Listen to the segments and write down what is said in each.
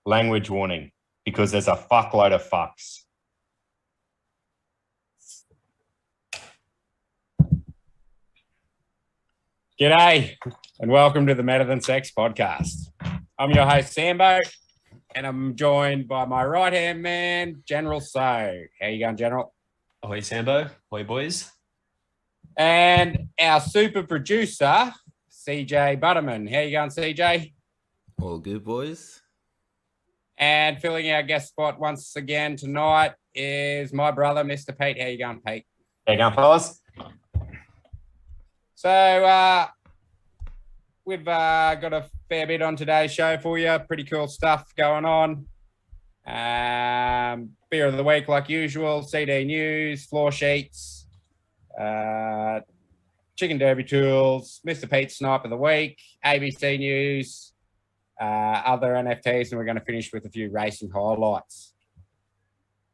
language warning, because there's a fuckload of fucks. G'day, and welcome to the Better Than Sex podcast. I'm your host, Sambo, and I'm joined by my right-hand man, General So. How you going, General? Ahoy, Sambo. Ahoy, boys. And our super producer, CJ Butterman. How you going, CJ? All good, boys. And filling our guest spot once again tonight is my brother, Mr. Pete. How you going, Pete? How you going, fellas? So we've got a fair bit on today's show for you. Pretty cool stuff going on. Beer of the week, like usual. CD news, floor sheets, chicken derby tools, Mr. Pete's snipe of the week, ABC news, other NFTs, and we're going to finish with a few racing highlights.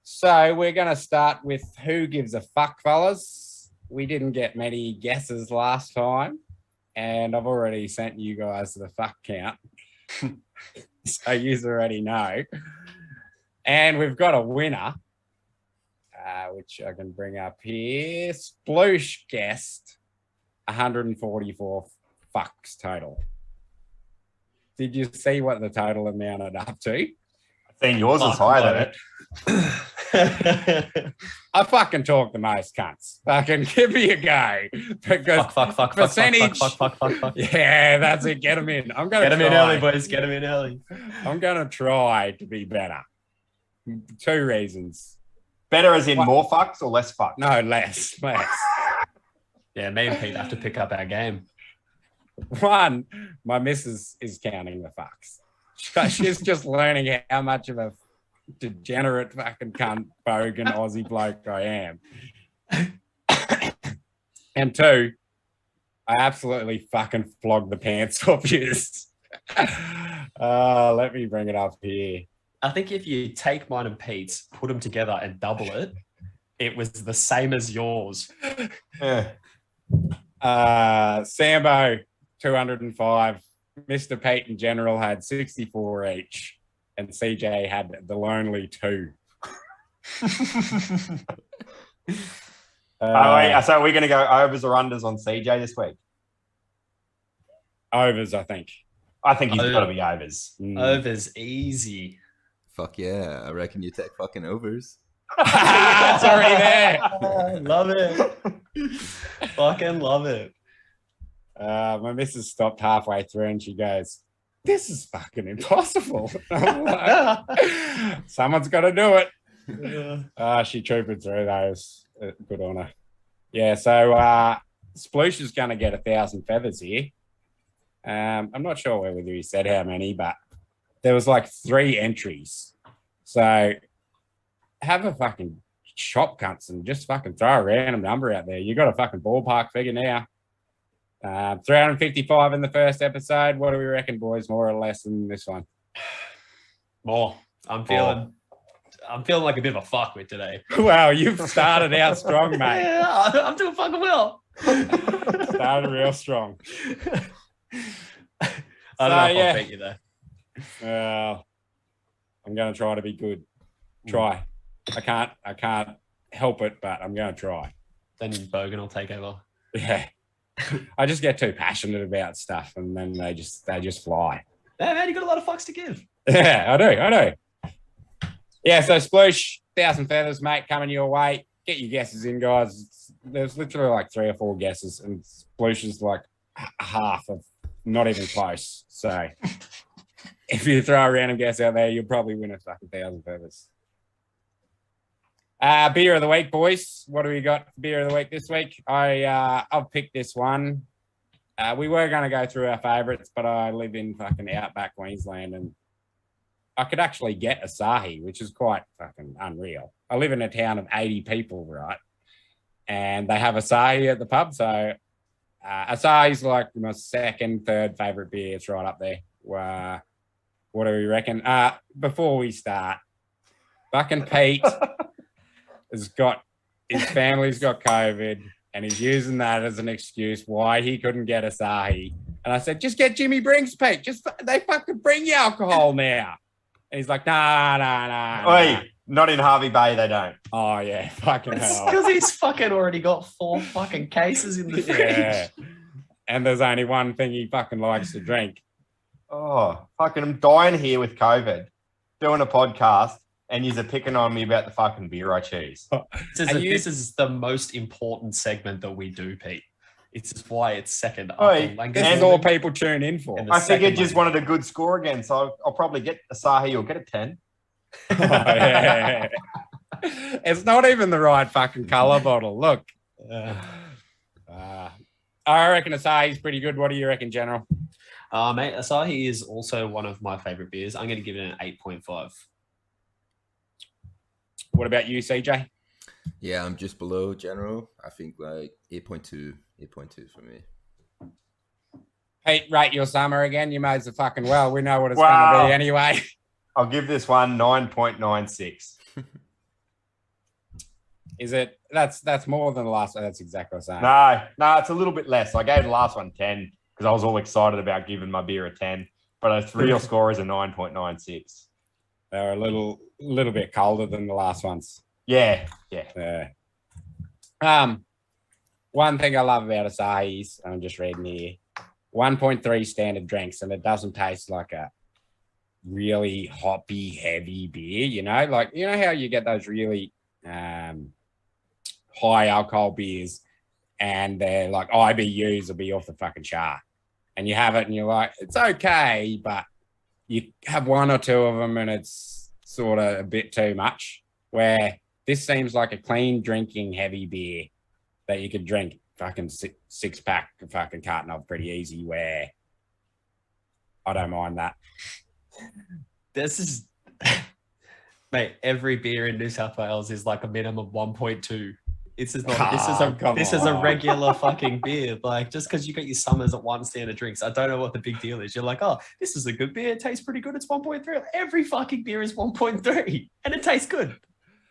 So we're going to start with who gives a fuck, fellas. We didn't get many guesses last time, and I've already sent you guys the fuck count. So you already know. And we've got a winner, which I can bring up here. Sploosh guessed 144 fucks total. Did you see what the total amounted up to? I think yours is higher than it. I fucking talk the most, cunts. Fucking give me a go. Because Fuck. Yeah, that's it. Get them in. I'm gonna Get them in early, boys. Get them in early. I'm gonna try to be better. 2 reasons. Better as in more fucks or less fucks? No, less. Yeah, me and Pete have to pick up our game. 1, my missus is counting the fucks. She's just learning how much of a degenerate fucking cunt, bogan Aussie bloke I am. And 2, I absolutely fucking flogged the pants off yours. Let me bring it up here. I think if you take mine and Pete's, put them together and double it, it was the same as yours. Yeah. Sambo, 205. Mr. Pete in general had 64 each. And CJ had the lonely 2. So are we going to go overs or unders on CJ this week? Overs, I think. I think he's got to be overs. Overs, easy. Fuck yeah. I reckon you take fucking overs. It's already there. Love it. Fucking love it. My missus stopped halfway through and she goes, "This is fucking impossible." I'm like, someone's got to do it. She trooped through those. Good on her. Yeah, so Sploosh is going to get 1,000 feathers here. I'm not sure whether he said how many, but there was like 3 entries. So have a fucking shop, cunts, and just fucking throw a random number out there. You got a fucking ballpark figure now. 355 in the first episode. What do we reckon, boys? More or less than this one? More. I'm feeling like a bit of a fuckwit today. Wow, you've started out strong, mate. Yeah, I'm doing fucking well. Started real strong. I don't know if I'll beat you there. I'm going to try to be good. Try. I can't help it, but I'm going to try. Then Bogan will take over. Yeah. I just get too passionate about stuff, and then they just fly. Yeah, man, you got a lot of fucks to give. Yeah, I do. Yeah, so Sploosh, 1,000 feathers, mate, coming your way. Get your guesses in, guys. There's literally like 3 or 4 guesses, and Sploosh is like half of, not even close. So if you throw a random guess out there, you'll probably win a fucking 1,000 feathers. Beer of the week, boys. What do we got for beer of the week this week? I've picked this one. We were going to go through our favourites, but I live in fucking outback Queensland, and I could actually get Asahi, which is quite fucking unreal. I live in a town of 80 people, right? And they have Asahi at the pub. So Asahi's like my 2nd, 3rd favourite beer. It's right up there. What do we reckon? Before we start, fucking Pete has got, his family's got COVID, and he's using that as an excuse why he couldn't get Asahi. And I said, just get Jimmy Brinks, Pete. They fucking bring you alcohol now. And he's like, nah. Oi, not in Harvey Bay, they don't. Oh, yeah, fucking hell. Because he's fucking already got 4 fucking cases in the fridge. Yeah. And there's only one thing he fucking likes to drink. Oh, fucking, I'm dying here with COVID, doing a podcast, and you're picking on me about the fucking beer I choose. This is the most important segment that we do, Pete. It's just why it's second. Oi, after This is all people tune in for. And the I figured second just one. wanted a good score again, so I'll probably get Asahi or get a 10. Oh, yeah. It's not even the right fucking color bottle. Look. I reckon Asahi's pretty good. What do you reckon, General? Mate, Asahi is also one of my favorite beers. I'm going to give it an 8.5. What about you, CJ? Yeah, I'm just below general. I think like 8.2 for me. Pete, rate your summer again. You may as fucking well. We know what it's Wow. going to be anyway. I'll give this one 9.96. Is it? That's more than the last one. That's exactly what I'm saying. No, it's a little bit less. I gave the last one 10 because I was all excited about giving my beer a 10, but a real score is a 9.96. They're a little bit colder than the last ones. Yeah. Yeah. One thing I love about Asahi's, I'm just reading here, 1.3 standard drinks, and it doesn't taste like a really hoppy, heavy beer. You know, like you know how you get those really high alcohol beers, and they're like IBUs will be off the fucking chart, and you have it, and you're like, it's okay, but you have one or two of them, and it's sort of a bit too much. Where this seems like a clean drinking heavy beer that you could drink fucking six pack fucking carton of pretty easy, where I don't mind that. This is, mate, every beer in New South Wales is like a minimum 1.2. This is not, this is a regular fucking beer. Like, just because you got your summers at 1 standard drinks, I don't know what the big deal is. You're like, oh, this is a good beer. It tastes pretty good. It's 1.3. Every fucking beer is 1.3 and it tastes good.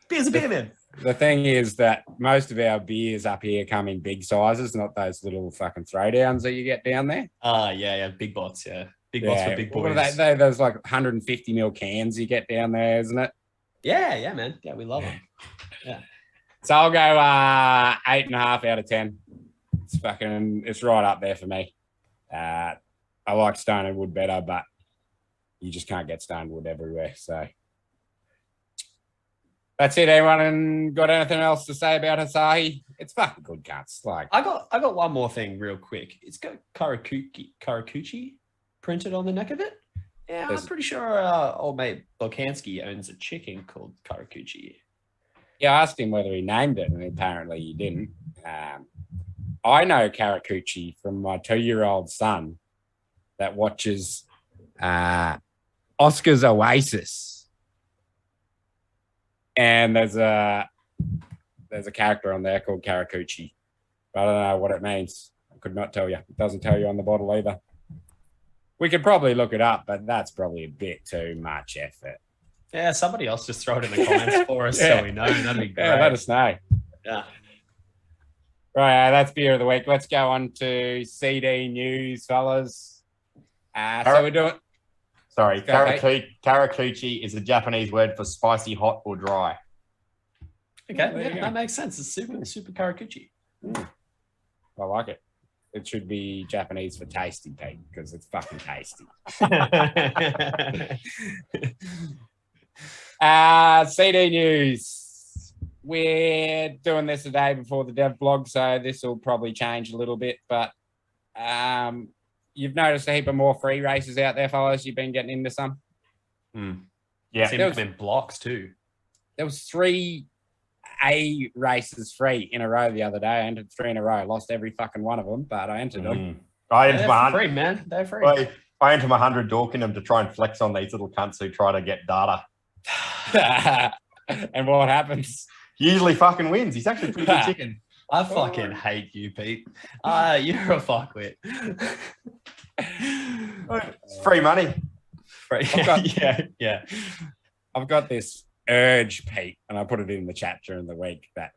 Beer's a beer, man. The thing is that most of our beers up here come in big sizes, not those little fucking throwdowns that you get down there. Yeah. Big bots, yeah. Big bots for big boys. What are those like 150 ml cans you get down there, isn't it? Yeah, man. Yeah, we love them. Yeah. So I'll go 8.5 out of 10. It's right up there for me. I like Stone and Wood better, but you just can't get Stone Wood everywhere. So that's it. Anyone got anything else to say about Asahi? It's fucking good, cunts. Like I got one more thing real quick. It's got Karakuchi printed on the neck of it. Yeah, I'm pretty sure old mate Bokansky owns a chicken called Karakuchi. yeah, I asked him whether he named it, and apparently he didn't. I know Karakuchi from my 2-year-old son that watches Oscar's Oasis, and there's a character on there called Karakuchi. I don't know what it means. I could not tell you. It doesn't tell you on the bottle either. We could probably look it up, but that's probably a bit too much effort. Yeah, somebody else just throw it in the comments for us so we know. That'd be great. Yeah, let us know. Yeah. Right, that's beer of the week. Let's go on to CD news, fellas. So we're doing. Sorry, Go, mate. Karakuchi is a Japanese word for spicy, hot, or dry. Okay, There you yeah, go. that makes sense. It's super Karakuchi. I like it. It should be Japanese for tasty, Pete, because it's fucking tasty. CD news. We're doing this a day before the dev blog, so this will probably change a little bit. But you've noticed a heap of more free races out there, fellas. You've been getting into some. Yeah. Seem to come in blocks too. There was 3 A races free in a row the other day. I entered 3 in a row. Lost every fucking one of them, but I entered them. I They're entered my free, man. They're free. I entered my 100 dork in them to try and flex on these little cunts who try to get data. And what happens? He usually fucking wins. He's actually a pretty good chicken. I fucking hate you, Pete. You're a fuckwit. It's free money. Yeah. I've got this urge, Pete, and I put it in the chat during the week that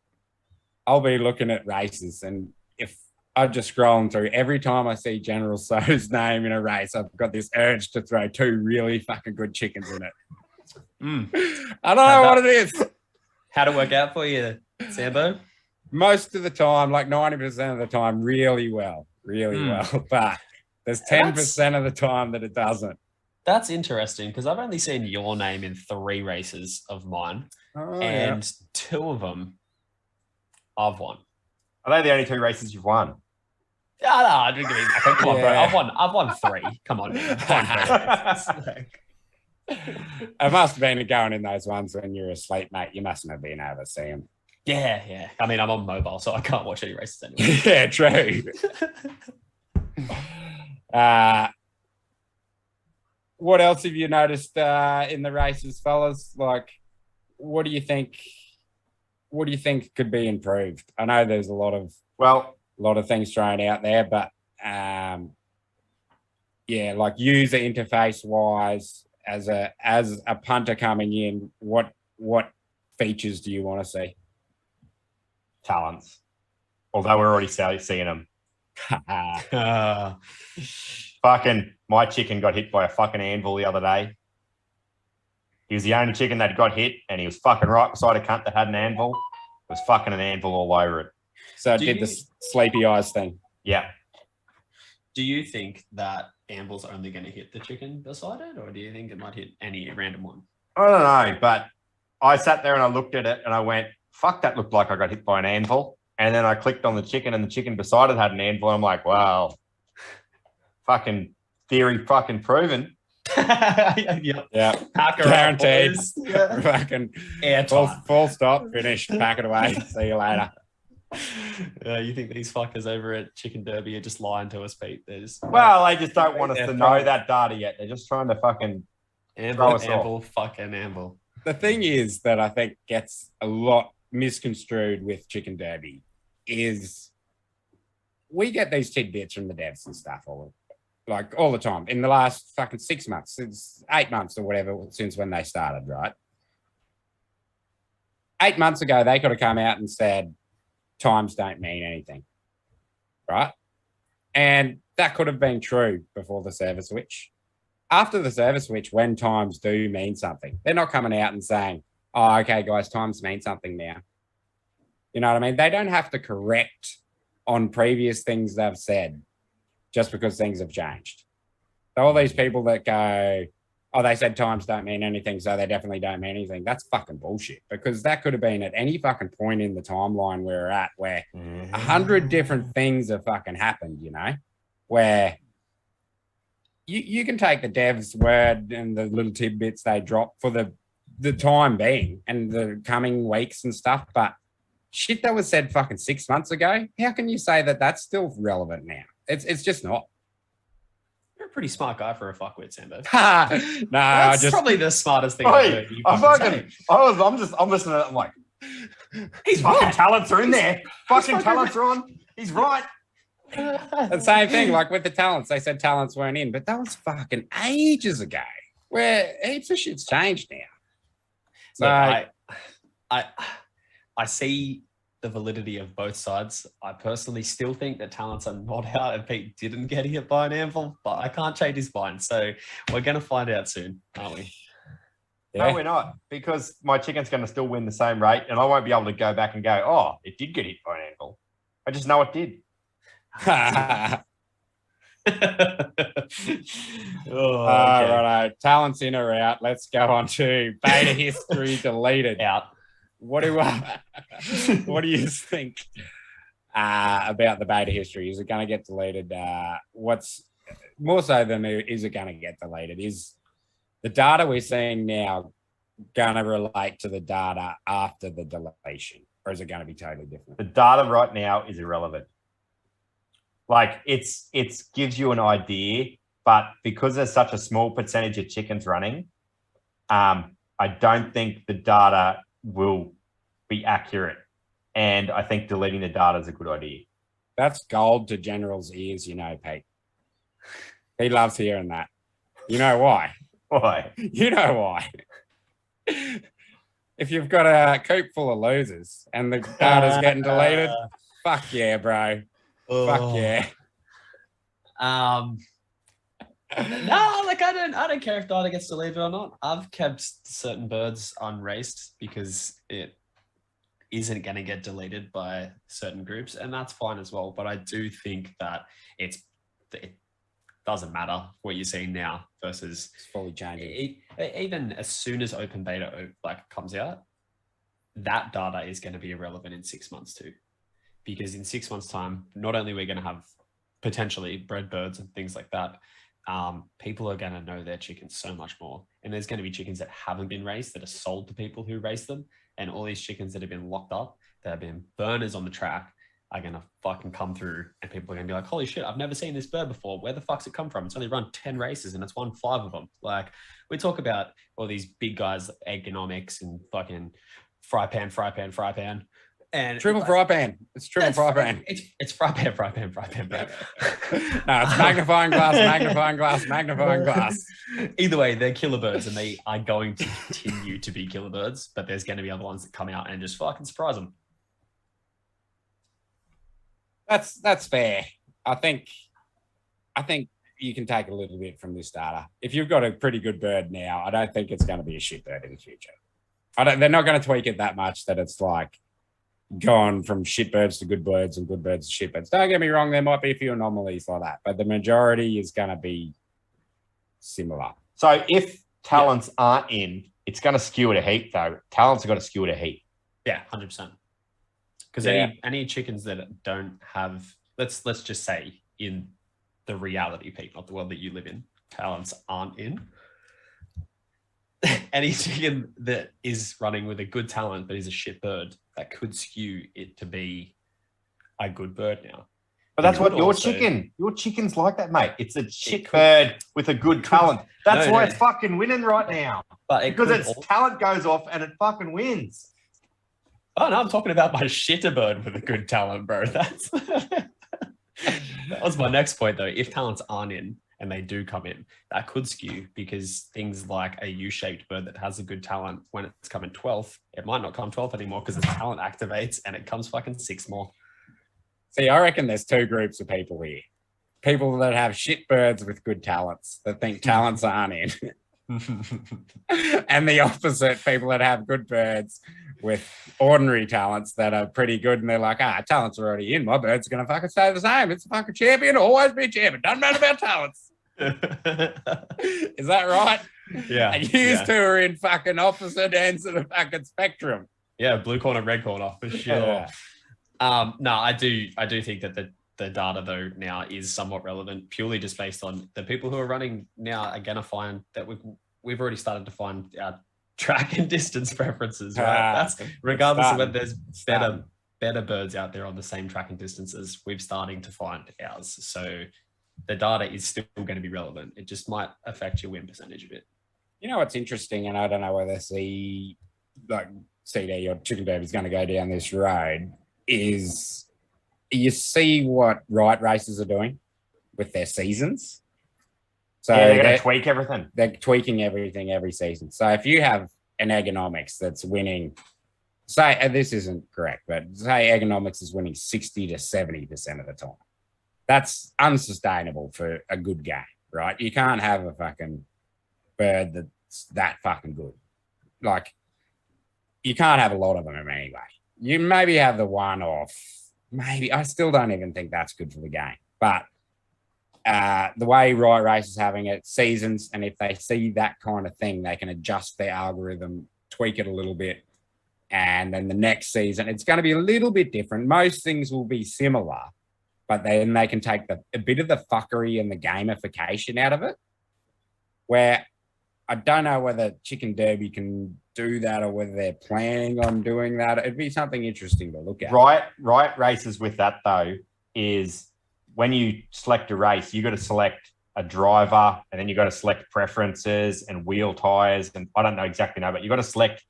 I'll be looking at races, and if I'm just scrolling through, every time I see General So's name in a race, I've got this urge to throw 2 really fucking good chickens in it. I don't know what it is. How'd it work out for you, Sambo? Most of the time, like 90% of the time, really well. But there's 10% of the time that it doesn't. That's interesting because I've only seen your name in 3 races of mine, and 2 of them I've won. Are they the only 2 races you've won? No, I didn't give me that. Come on, bro. I've won 3. Come on, man. It must have been going in those ones when you were asleep, mate. You mustn't have been able to see them. Yeah. I mean, I'm on mobile, so I can't watch any races anyway. Yeah, true. What else have you noticed in the races, fellas? Like, what do you think? What do you think could be improved? I know there's a lot of things thrown out there, but like user interface wise, as a punter coming in, what features do you want to see? Talents. Although we're already seeing them. Fucking my chicken got hit by a fucking anvil the other day. He was the only chicken that got hit, and he was fucking right beside a cunt that had an anvil. It was fucking an anvil all over it. So it did the sleepy eyes thing. Yeah. Do you think that anvil's only going to hit the chicken beside it, or do you think it might hit any random one? I don't know, but I sat there and I looked at it and I went, fuck, that looked like I got hit by an anvil. And then I clicked on the chicken and the chicken beside it had an anvil. And I'm like, wow, fucking theory fucking proven. Yeah. Guaranteed. Fucking full stop, finished, pack it away. See you later. You think these fuckers over at Chicken Derby are just lying to us, Pete? They're just they just don't want us to know that data yet. They're just trying to fucking anvil, fucking anvil. The thing is that I think gets a lot misconstrued with Chicken Derby is we get these tidbits from the devs and stuff all the time. In the last fucking 6 months, since 8 months or whatever, since when they started, right? 8 months ago, they could have come out and said, times don't mean anything, right? And that could have been true before the server switch. After the server switch, when times do mean something, they're not coming out and saying, oh, okay, guys, times mean something now. You know what I mean? They don't have to correct on previous things they've said just because things have changed. So all these people that go, oh, they said times don't mean anything, so they definitely don't mean anything. That's fucking bullshit, because that could have been at any fucking point in the timeline we're at where 100 different things have fucking happened, you know, where you can take the devs' word and the little tidbits they drop for the time being and the coming weeks and stuff, but shit that was said fucking 6 months ago, how can you say that that's still relevant now? It's just not. You're a pretty smart guy for a fuckwit, Sambo. That's probably the smartest thing I've heard. I'm listening to it. I'm like, his fucking talents are in there. Fucking talents are on. He's right. The same thing, like with the talents, they said talents weren't in, but that was fucking ages ago. Where heaps of shit's changed now. So Look, I see the validity of both sides. I personally still think that talents are not out and Pete didn't get hit by an anvil, but I can't change his mind. So we're going to find out soon, aren't we? Yeah. No, we're not, because my chicken's going to still win the same rate and I won't be able to go back and go, oh, it did get hit by an anvil. I just know it did. Righto. Talents in or out. Let's go on to beta history deleted. Out. What do you think about the beta history? Is it going to get deleted? What's more so than is it going to get deleted? Is the data we're seeing now going to relate to the data after the deletion, or is it going to be totally different? The data right now is irrelevant. Like it gives you an idea, but because there's such a small percentage of chickens running, I don't think the data will be accurate. And I think deleting the data is a good idea. That's gold to General's ears, you know, Pete. He loves hearing that. You know why? Why? You know why. If you've got a coop full of losers and the data's getting deleted, fuck yeah, bro. Fuck yeah. No, like I don't care if data gets deleted or not. I've kept certain birds unraced because it isn't going to get deleted by certain groups, and that's fine as well. But I do think that it doesn't matter what you're seeing now versus It's fully changing. Even as soon as open beta like comes out, that data is going to be irrelevant in 6 months too, because in 6 months' time, not only are we going to have potentially bred birds and things like that, people are going to know their chickens so much more, and there's going to be chickens that haven't been raised that are sold to people who raise them, and all these chickens that have been locked up, that have been burners on the track, are going to fucking come through, and people are going to be like, holy shit, I've never seen this bird before. Where the fuck's it come from? It's only run 10 races and it's won 5 of them. Like, we talk about all these big guys, economics and fucking fry pan. And Triple fry pan. It's triple fry pan. It's fry pan, bro. No, it's magnifying glass. Either way, they're killer birds, and they are going to continue to be killer birds, but there's going to be other ones that come out and just fucking surprise them. That's fair. I think you can take a little bit from this data. If you've got a pretty good bird now, I don't think it's going to be a shit bird in the future. They're not going to tweak it that much that it's like gone from shit birds to good birds and good birds to shit birds. Don't get me wrong, there might be a few anomalies like that, but the majority is going to be similar. So if talents aren't in, it's going to skew it a heap, though. Talents are going to skew it a heap. Yeah, 100%. Because any chickens that don't have, let's just say in the reality, Pete, not the world that you live in, talents aren't in. Any chicken that is running with a good talent but is a shit bird, that could skew it to be a good bird now. But that's what your chicken's like that, mate. It's a shit bird with a good talent. That's why it's fucking winning right now. But because its talent goes off and it fucking wins. Oh no, I'm talking about my shitter bird with a good talent, bro. That was my next point, though. If talents aren't in and they do come in, that could skew, because things like a U-shaped bird that has a good talent, when it's coming 12th, it might not come 12th anymore because the talent activates and it comes fucking 6 more. See, I reckon there's 2 groups of people here. People that have shit birds with good talents, that think talents aren't in. And the opposite, people that have good birds with ordinary talents that are pretty good, and they're like, talents are already in. My bird's going to fucking stay the same. It's a fucking champion. Always be a champion. Doesn't matter about talents. Is that right? Yeah. And you two are in fucking opposite ends of the fucking spectrum. Yeah, blue corner, red corner, for sure. Yeah. No, I do think that the data, though, now is somewhat relevant, purely just based on the people who are running now are going to find that we've already started to find our track and distance preferences, right? That's regardless of whether there's better birds out there on the same track and distances, we're starting to find ours. So the data is still going to be relevant. It just might affect your win percentage a bit. You know what's interesting, and I don't know whether CD or Chicken Derby is going to go down this road, is you see what right races are doing with their seasons. So they're going to tweak everything. They're tweaking everything every season. So if you have an Economics that's winning, say, and this isn't correct, but say Economics is winning 60 to 70% of the time, that's unsustainable for a good game, right? You can't have a fucking bird that's that fucking good. Like, you can't have a lot of them anyway. You maybe have the one off. Maybe. I still don't even think that's good for the game. But the way Right Race is having it, seasons, and if they see that kind of thing, they can adjust their algorithm, tweak it a little bit, and then the next season, it's going to be a little bit different. Most things will be similar, but then they can take a bit of the fuckery and the gamification out of it, where I don't know whether Chicken Derby can do that or whether they're planning on doing that. It'd be something interesting to look at. Right races with that, though, is when you select a race, you got to select a driver, and then you got to select preferences and wheel tires, and I don't know exactly but you got to select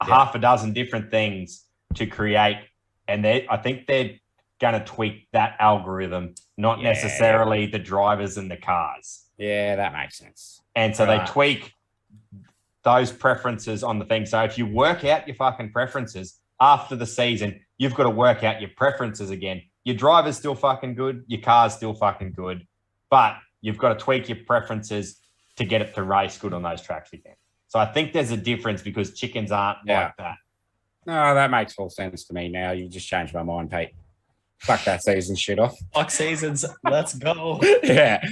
half a dozen different things to create. And I think they're going to tweak that algorithm, not necessarily the drivers and the cars. Yeah, that makes sense. And so they tweak those preferences on the thing. So if you work out your fucking preferences after the season, you've got to work out your preferences again. Your driver's still fucking good. Your car's still fucking good. But you've got to tweak your preferences to get it to race good on those tracks again. So I think there's a difference because chickens aren't like that. No, that makes full sense to me now. You just changed my mind, Pete. Fuck that season shit off. Fuck seasons. Let's go. Yeah.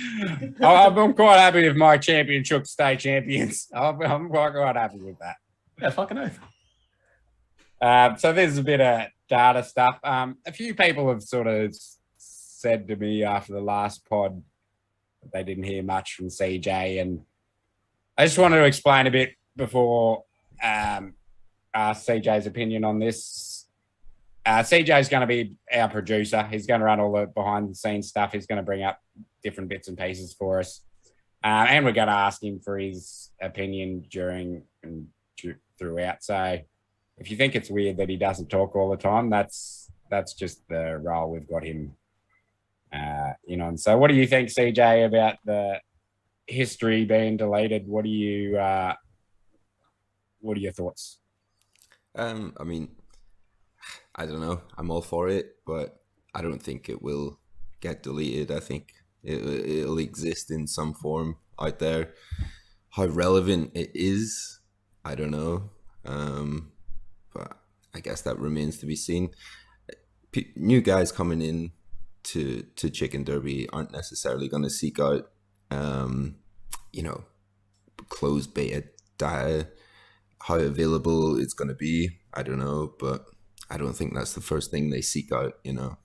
I'm quite happy with my championship stay champions. I'm quite happy with that. Yeah, fucking oath. So there's a bit of data stuff. A few people have sort of said to me after the last pod that they didn't hear much from CJ, and I just wanted to explain a bit before ask CJ's opinion on this. CJ's going to be our producer. He's going to run all the behind the scenes stuff. He's going to bring up different bits and pieces for us. And we're going to ask him for his opinion during and throughout. So if you think it's weird that he doesn't talk all the time, that's just the role we've got him in on. So what do you think, CJ, about the history being deleted? What are your thoughts? I mean, I don't know. I'm all for it, but I don't think it will get deleted. I think it'll exist in some form out there. How relevant it is, I don't know. But I guess that remains to be seen. New guys coming in to Chicken Derby aren't necessarily going to seek out, closed beta data. How available it's going to be, I don't know, but I don't think that's the first thing they seek out, Yeah,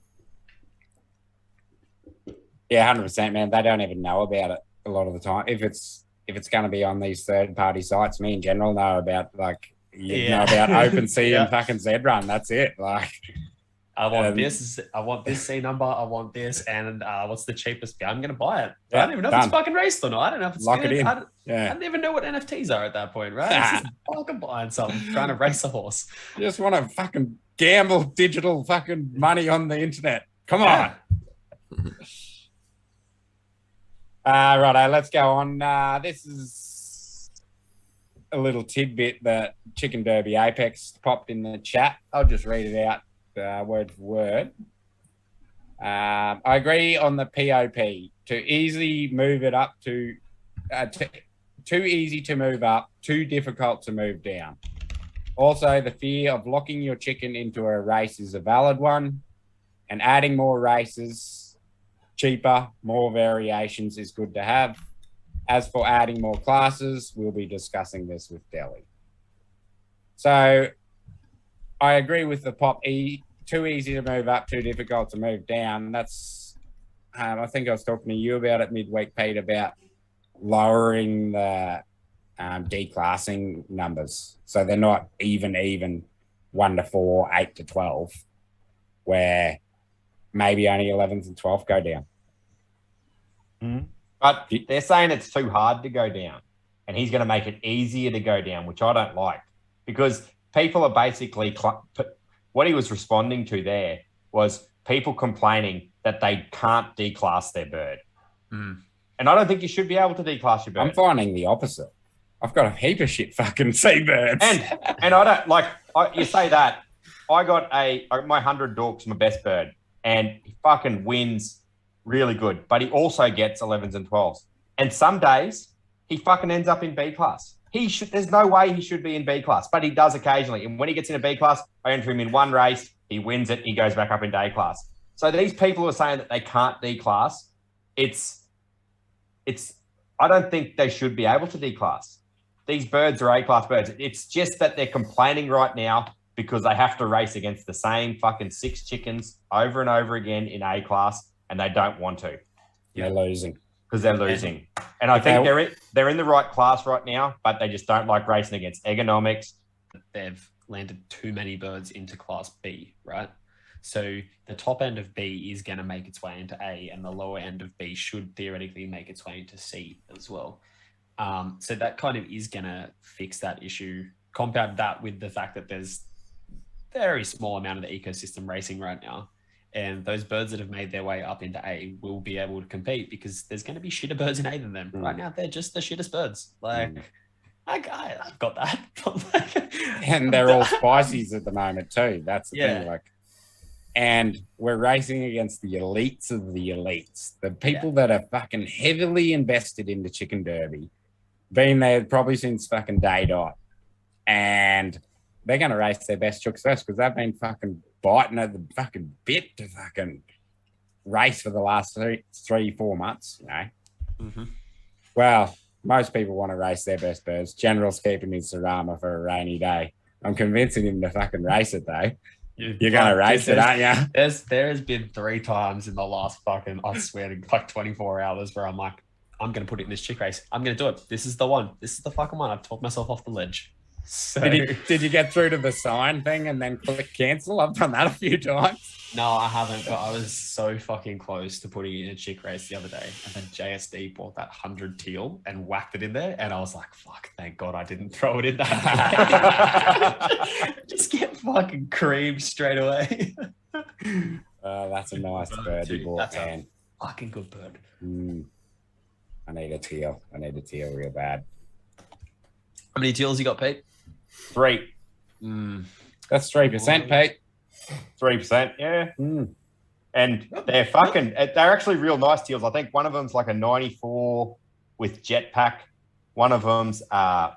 100%, man. They don't even know about it a lot of the time. If it's going to be on these third-party sites, me in general know about, know about OpenSea and fucking ZRun. That's it. Like, I want this C number. I want this, and what's the cheapest? I'm going to buy it. I don't even know if it's fucking raced or not. I don't know if it's lock good. it in. I don't even know what NFTs are at that point, right? It's just fucking buying something, trying to race a horse. You just want to fucking gamble digital fucking money on the internet. Come on. Righto, let's go on. This is a little tidbit that Chicken Derby Apex popped in the chat. I'll just read it out word for word. I agree on the POP. Too easy move it up to too easy to move up, too difficult to move down. Also, the fear of locking your chicken into a race is a valid one, and adding more races, cheaper, more variations is good to have. As for adding more classes, we'll be discussing this with Delhi. So I agree with the pop. Too easy to move up, too difficult to move down. That's, I think I was talking to you about it midweek, Pete, about lowering the declassing numbers. So they're not even 1 to 4, 8 to 12, where maybe only 11th and 12th go down. Mm-hmm. But they're saying it's too hard to go down, and he's going to make it easier to go down, which I don't like, because people are basically what he was responding to there was people complaining that they can't declass their bird. And I don't think you should be able to declass your bird. I'm finding the opposite. I've got a heap of shit fucking seabirds. And I don't like, you say that. I got my 100 Dork's my best bird, and he fucking wins really good, but he also gets 11s and 12s. And some days he fucking ends up in B class. There's no way he should be in B class, but he does occasionally. And when he gets into B class, I enter him in one race, he wins it, he goes back up into A class. So these people who are saying that they can't declass, I don't think they should be able to declass. These birds are A class birds. It's just that they're complaining right now because they have to race against the same fucking 6 chickens over and over again in A class, and they don't want to. They're losing. Because they're losing. And I think they're in the right class right now, but they just don't like racing against ergonomics. They've landed too many birds into class B, right? So the top end of B is going to make its way into A, and the lower end of B should theoretically make its way into C as well. So that kind of is going to fix that issue. Compound that with the fact that there's very small amount of the ecosystem racing right now. And those birds that have made their way up into A will be able to compete because there's going to be shitter birds in A than them. Right now, they're just the shittest birds. Like, I've got that. And they're all spices at the moment too. That's the thing. Like, And we're racing against the elites of the elites, the people that are fucking heavily invested in the chicken derby, been there probably since fucking day dot. And they're going to race their best chooks first because they've been fucking biting at the fucking bit to fucking race for the last 3-4 months, you know. Mm-hmm. Well, most people want to race their best birds. General's keeping his Sarama for a rainy day. I'm convincing him to fucking race it though. You're going to race it, aren't you? There has been 3 times in the last fucking, I swear, like 24 hours where I'm like, I'm going to put it in this chick race. I'm going to do it. This is the one. This is the fucking one. I've talked myself off the ledge. So... Did you get through to the sign thing and then click cancel? I've done that a few times. No, I haven't, but I was so fucking close to putting it in a chick race the other day. And then JSD bought that 100 teal and whacked it in there. And I was like, fuck, thank God I didn't throw it in that. Just get fucking creamed straight away. That's a nice bird you bought, man. Fucking good bird. I need a teal. I need a teal real bad. How many teals you got, Pete? 3. That's 3%, Pete. 3%, yeah. And they're actually real nice teals. I think one of them's like a 94 with jetpack. One of them's I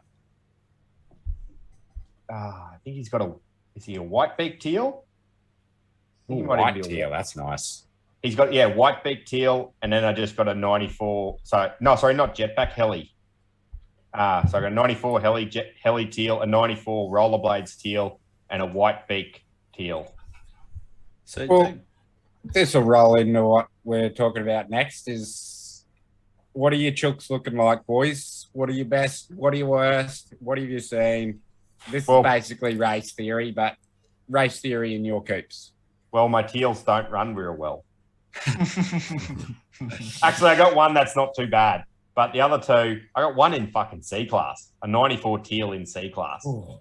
think he's got is he a white beak teal? White teal, that's nice. He's got white beak teal, and then I just got a 94. So no, sorry, not jetpack, heli. So I got a 94 heli teal, a 94 rollerblades teal, and a white beak teal. So well, this will roll into what we're talking about next is what are your chooks looking like, boys? What are your best? What are your worst? What have you seen? This is basically race theory, but race theory in your coops. Well, my teals don't run real well. Actually, I got one that's not too bad. But the other 2, I got one in fucking C class, a 94 teal in C class. Ooh.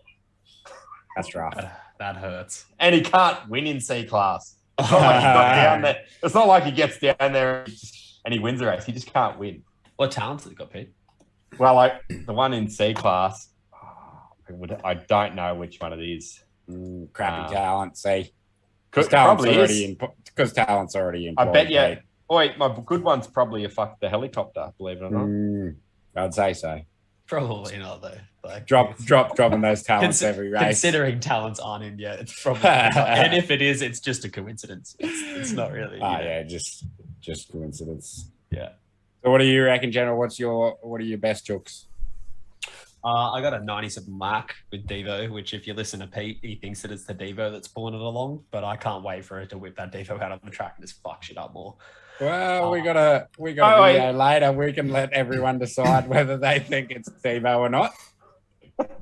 That's rough. That hurts. And he can't win in C class. It's not like he got down there. It's not like he gets down there and he wins the race. He just can't win. What talents has he got, Pete? Well, like the one in C class, I don't know which one it is. Crappy talent, see. Because talent's already in. I bet you. Wait, my good one's probably the helicopter, believe it or not. I'd say so. Probably not though. Like dropping those talents every race. Considering talents aren't in yet, it's probably not. And if it is, it's just a coincidence. It's not really. Yeah, just coincidence. Yeah. So what do you reckon, General? What are your best chooks? I got a 97 mark with Devo, which if you listen to Pete, he thinks that it's the Devo that's pulling it along, but I can't wait for it to whip that Devo out of the track and just fuck shit up more. Well, we got a video later. We can let everyone decide whether they think it's Devo or not.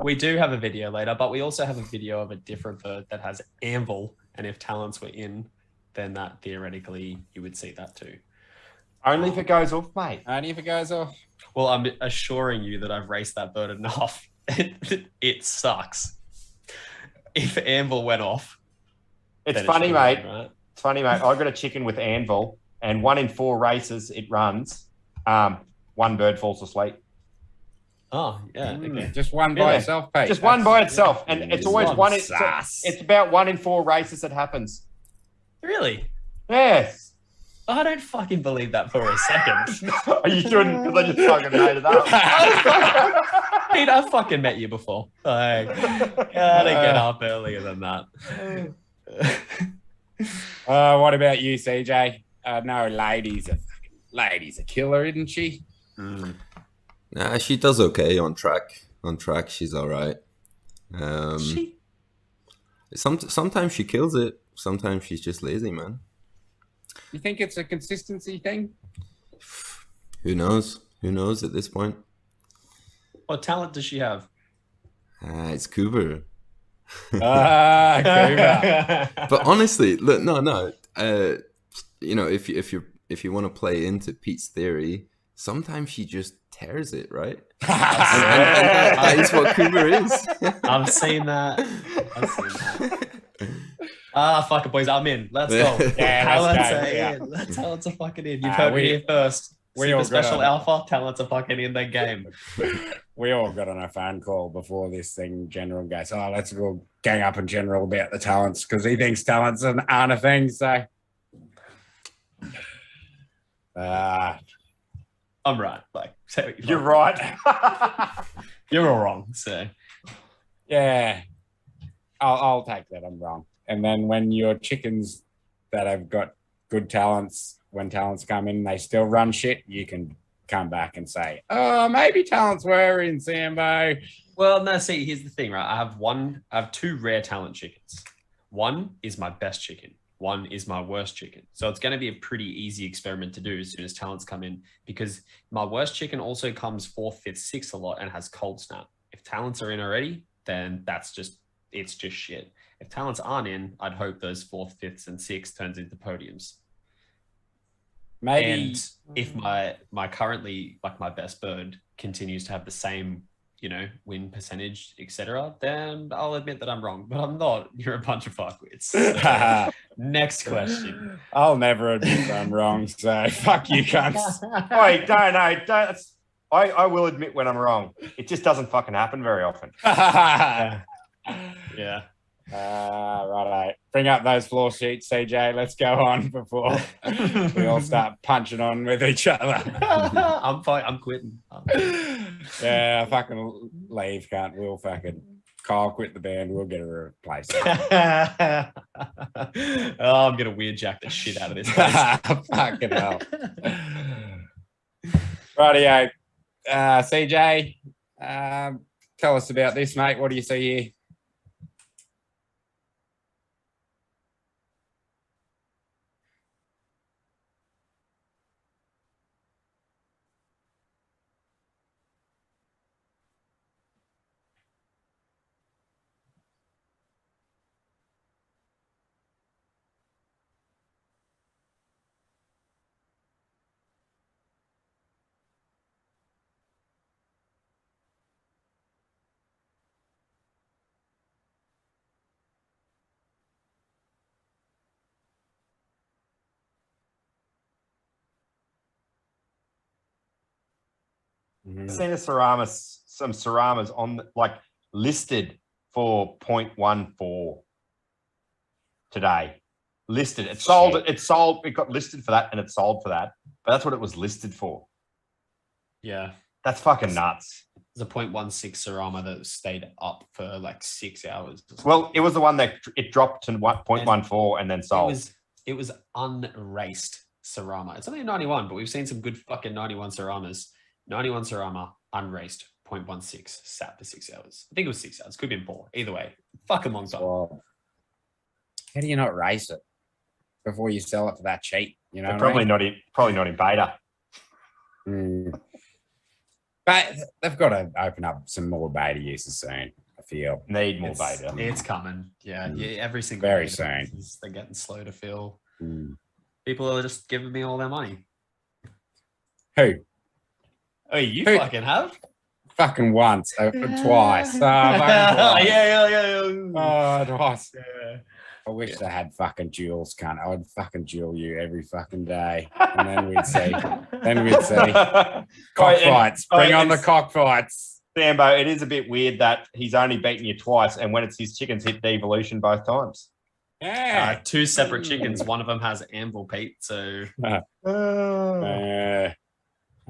We do have a video later, but we also have a video of a different bird that has anvil, and if talents were in, then that theoretically you would see that too. Only if it goes off, mate. Only if it goes off. Well, I'm assuring you that I've raced that bird enough. It sucks. If anvil went off, it's funny, mate. Right? It's funny, mate. I got a chicken with anvil, and 1 in 4 races it runs. One bird falls asleep. Oh yeah, okay. Just one by itself, Pete. Just one by itself, and it's always one. It's about 1 in 4 races that happens. Really? Yes. I don't fucking believe that for a second. You shouldn't, because I just fucking made it up. Pete, I've fucking met you before. Like, gotta get up earlier than that. What about you, CJ? No, lady's a killer, isn't she? Nah, she does okay on track. On track, she's all right. Sometimes she kills it. Sometimes she's just lazy, man. You think it's a consistency thing? Who knows? Who knows at this point? What talent does she have? It's Cooper. Cooper. But honestly, look, no. You know, if you want to play into Pete's theory, sometimes she just tears it, right? and that is what Cooper is. I've seen that. Fuck it, boys. I'm in. Let's go. Talents are fucking in. You've heard me here first. Super special alpha. Talents are fucking in the game. we all got on a phone call before this thing. General goes, "Oh, let's go gang up in General about the talents," because he thinks talents aren't a thing. So, I'm right. Like, so You're right. You're all wrong. So, yeah, I'll take that. I'm wrong. And then when your chickens that have got good talents, when talents come in, they still run shit, you can come back and say, "Oh, maybe talents were in Sambo." well, no. See, here's the thing, right? I have two rare talent chickens. One is my best chicken. One is my worst chicken. So it's going to be a pretty easy experiment to do as soon as talents come in, because my worst chicken also comes 4th, 5th, 6th a lot and has cold snap. If talents are in already, then it's just shit. If talents aren't in, I'd hope those 4th, 5th, and 6th turns into podiums. Maybe And if my currently, like, my best bird continues to have the same, win percentage, etc., then I'll admit that I'm wrong. But I'm not. You're a bunch of fuckwits. So, next question. I'll never admit that I'm wrong. So fuck you, cunts. Wait, don't. I will admit when I'm wrong. It just doesn't fucking happen very often. Yeah. Righto. Bring up those floor sheets, CJ. Let's go on before we all start punching on with each other. I'm fine. I'm quitting. Yeah, fucking leave, can't. We'll fucking Kyle quit the band. We'll get a replacement. Oh, I'm gonna weird jack the shit out of this place. Fucking hell. Rightio. CJ, tell us about this, mate. What do you see here? I've seen some Saramas on listed for 0.14 today. Listed. It sold. It got listed for that, and it sold for that. But that's what it was listed for. Yeah. That's fucking nuts. There's a 0.16 Sarama that stayed up for like 6 hours. Well, it was the one that it dropped to 0.14 and then sold. It was unraced Sarama. It's only a 91, but we've seen some good fucking 91 Saramas. 91 Sarama, unraced, 0.16, sat for 6 hours. I think it was 6 hours. Could have been 4. Either way, fucking long time. Well, how do you not race it before you sell it for that cheap? You know, probably not in beta. But they've got to open up some more beta uses soon. I feel Need more beta. It's coming. Yeah, every single very beta soon. they're getting slow to fill. People are just giving me all their money. Who? Oh, you Who? fucking have? Fucking once, twice. Fucking twice. Yeah. Oh, twice. Yeah. I wish they had fucking duels, cunt. I would fucking duel you every fucking day. And then we'd see. Cockfights. Bring on the cockfights. Sambo, it is a bit weird that he's only beaten you twice, and when it's his chickens hit devolution both times. Yeah. 2 separate chickens. One of them has anvil, Pete. So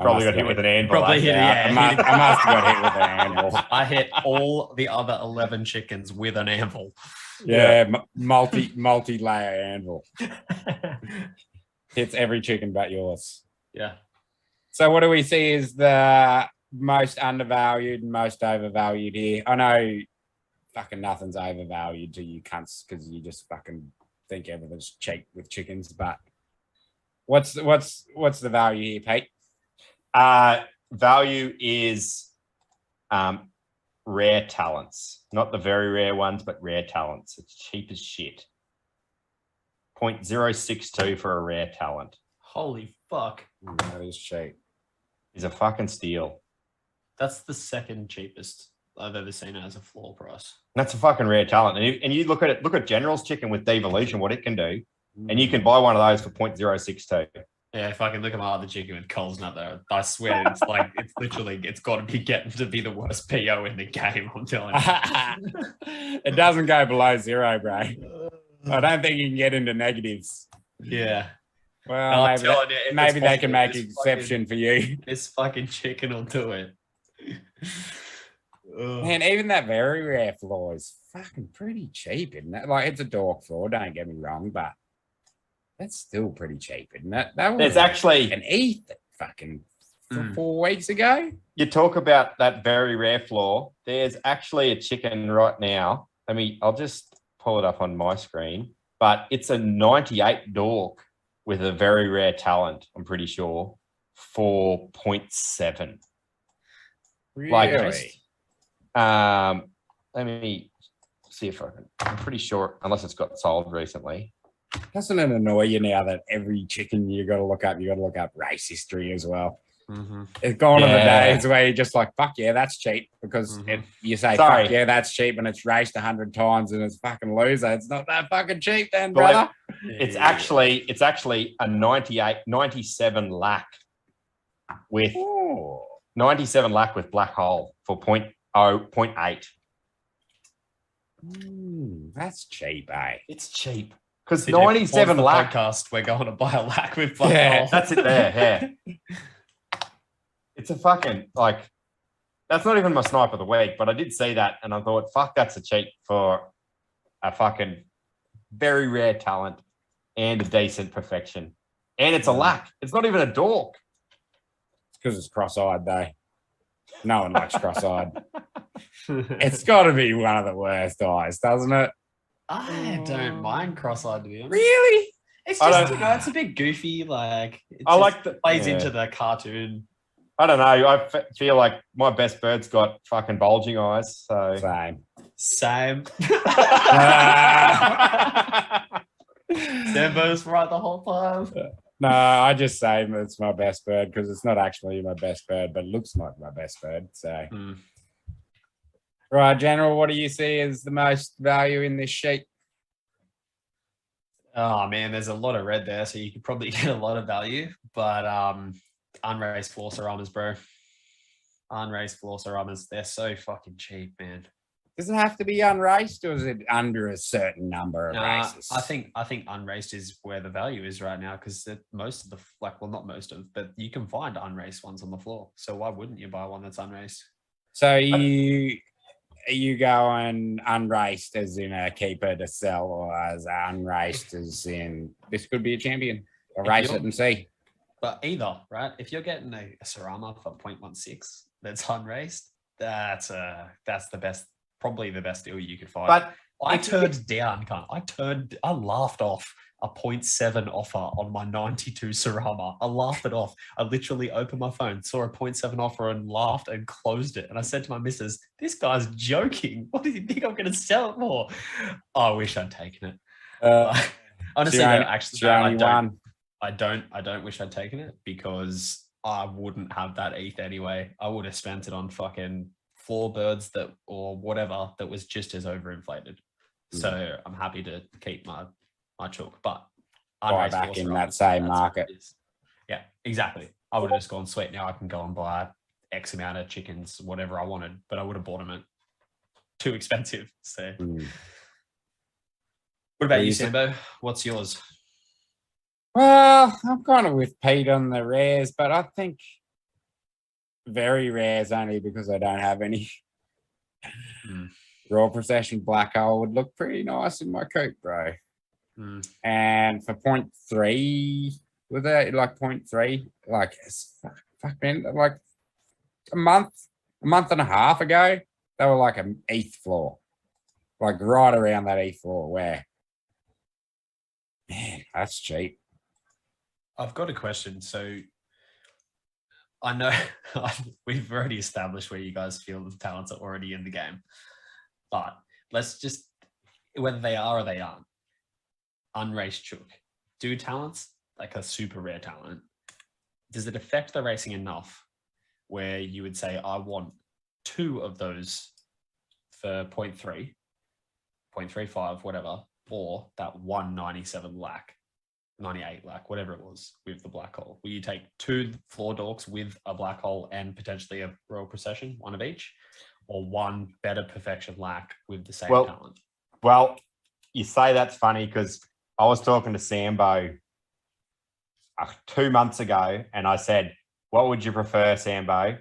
probably got hit with an anvil. Probably hit. I must have got hit with an anvil. I hit all the other 11 chickens with an anvil. Yeah, multi-layer anvil. Hits every chicken but yours. Yeah. So what do we see is the most undervalued and most overvalued here? I know fucking nothing's overvalued to you cunts because you just fucking think everything's cheap with chickens, but what's the value here, Pete? Value is rare talents, not the very rare ones, but rare talents. It's cheap as shit. 0.062 for a rare talent. Holy fuck. That is cheap. Is a fucking steal. That's the second cheapest I've ever seen it as a floor price. That's a fucking rare talent. And you look at it, look at General's chicken with devolution, what it can do. And you can buy one of those for 0.062. Yeah, if I can look at my other chicken with Coles nut there, I swear it's like it's got to be getting to be the worst PO in the game. I'm telling you, it doesn't go below 0, bro. I don't think you can get into negatives. Yeah. Well, No, maybe they can make an exception for you. This fucking chicken will do it. Man, even that very rare floor is fucking pretty cheap, isn't it? Like, it's a dork floor, don't get me wrong, but that's still pretty cheap, isn't it? That was There's actually an ETH fucking 4 weeks ago. You talk about that very rare floor. There's actually a chicken right now. I'll just pull it up on my screen, but it's a 98 dork with a very rare talent, I'm pretty sure, for 0.7. Really? Let me see if I can. I'm pretty sure, unless it's got sold recently. Doesn't it annoy you now that every chicken you got to look up race history as well? Mm-hmm. It's gone on the days where you're just like, fuck yeah, that's cheap, because you say, fuck yeah, that's cheap, and it's raced 100 times and it's fucking loser. It's not that fucking cheap then, brother. It's actually a 97 lakh with 97 lakh with black hole for 0.8. That's cheap, eh? It's cheap. Because 97 lakh. Podcast, we're going to buy a lakh with black hole. That's it there. Yeah. It's a fucking, like, that's not even my snipe of the week, but I did see that and I thought, fuck, that's a cheat for a fucking very rare talent and a decent perfection. And it's a lack. It's not even a dork. It's because it's cross-eyed, though. No one likes cross-eyed. It's got to be one of the worst eyes, doesn't it? I don't mind cross-eyed, to be honest. Really? It's just, it's a bit goofy. Like, it plays into the cartoon. I don't know. I feel like my best bird's got fucking bulging eyes. So Same. Sambo's right the whole time. No, I just say it's my best bird because it's not actually my best bird, but it looks like my best bird. So, Right, General, what do you see as the most value in this sheet? Oh man, there's a lot of red there, so you could probably get a lot of value. But unraised floor ceramas, bro. Unraised floor ceramas, they're so fucking cheap, man. Does it have to be unraced, or is it under a certain number of races? I think unraced is where the value is right now, because most of the not most of, but you can find unraced ones on the floor. So why wouldn't you buy one that's unraced? So are you going unraced as in a keeper to sell, or as unraced as in this could be a champion? Or race it and see. But either, right? If you're getting a Cerama for 0.16 that's unraced, that's the best. Probably the best deal you could find. But I laughed off a 0.7 offer on my 92 Cerama. I laughed it off. I literally opened my phone, saw a 0.7 offer and laughed and closed it. And I said to my missus, this guy's joking. What do you think I'm going to sell it for? I wish I'd taken it. Honestly, I don't wish I'd taken it, because I wouldn't have that ETH anyway. I would have spent it on fucking floor birds or whatever that was just as overinflated. So I'm happy to keep my chook, but buy back in that same market. Yeah, exactly. I would have just gone, sweet, now I can go and buy X amount of chickens, whatever I wanted, but I would have bought them at too expensive. So what about you, Sambo? What's yours? Well, I'm kind of with Pete on the rares, but I think very rares only because I don't have any. Raw Procession Black Hole would look pretty nice in my coop, bro. And for 0.3, with it like 0.3, like fuck man, like a month and a half ago, they were like an ETH floor, like right around that ETH floor. Where, man, that's cheap. I've got a question. So I know we've already established where you guys feel the talents are already in the game, but let's just, whether they are or they aren't, unraced chook, do talents like a super rare talent, does it affect the racing enough where you would say, I want 2 of those for 0.3, 0.35, whatever, or that 197 lakh 98, like whatever it was with the black hole. Will you take 2 floor dorks with a black hole and potentially a royal procession, one of each, or one better perfection lack with the same talent? Well, you say that's funny because I was talking to Sambo 2 months ago, and I said, "What would you prefer, Sambo?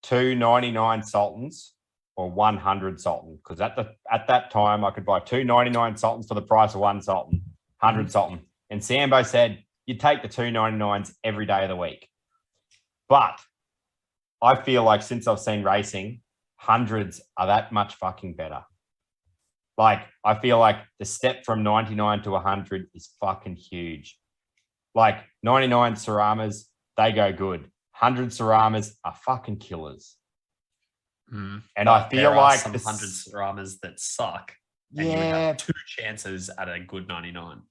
299 Sultans or 100 Sultan?" Because at that time I could buy 299 Sultans for the price of 1 Sultan, 100 Sultan. And Sambo said, "You take the 299s every day of the week." But I feel like since I've seen racing, hundreds are that much fucking better. Like, I feel like the step from 99 to 100 is fucking huge. Like 99 Saramas, they go good. 100 Saramas are fucking killers. And I feel like some 100 Saramas that suck. And yeah, you would have 2 chances at a good 99.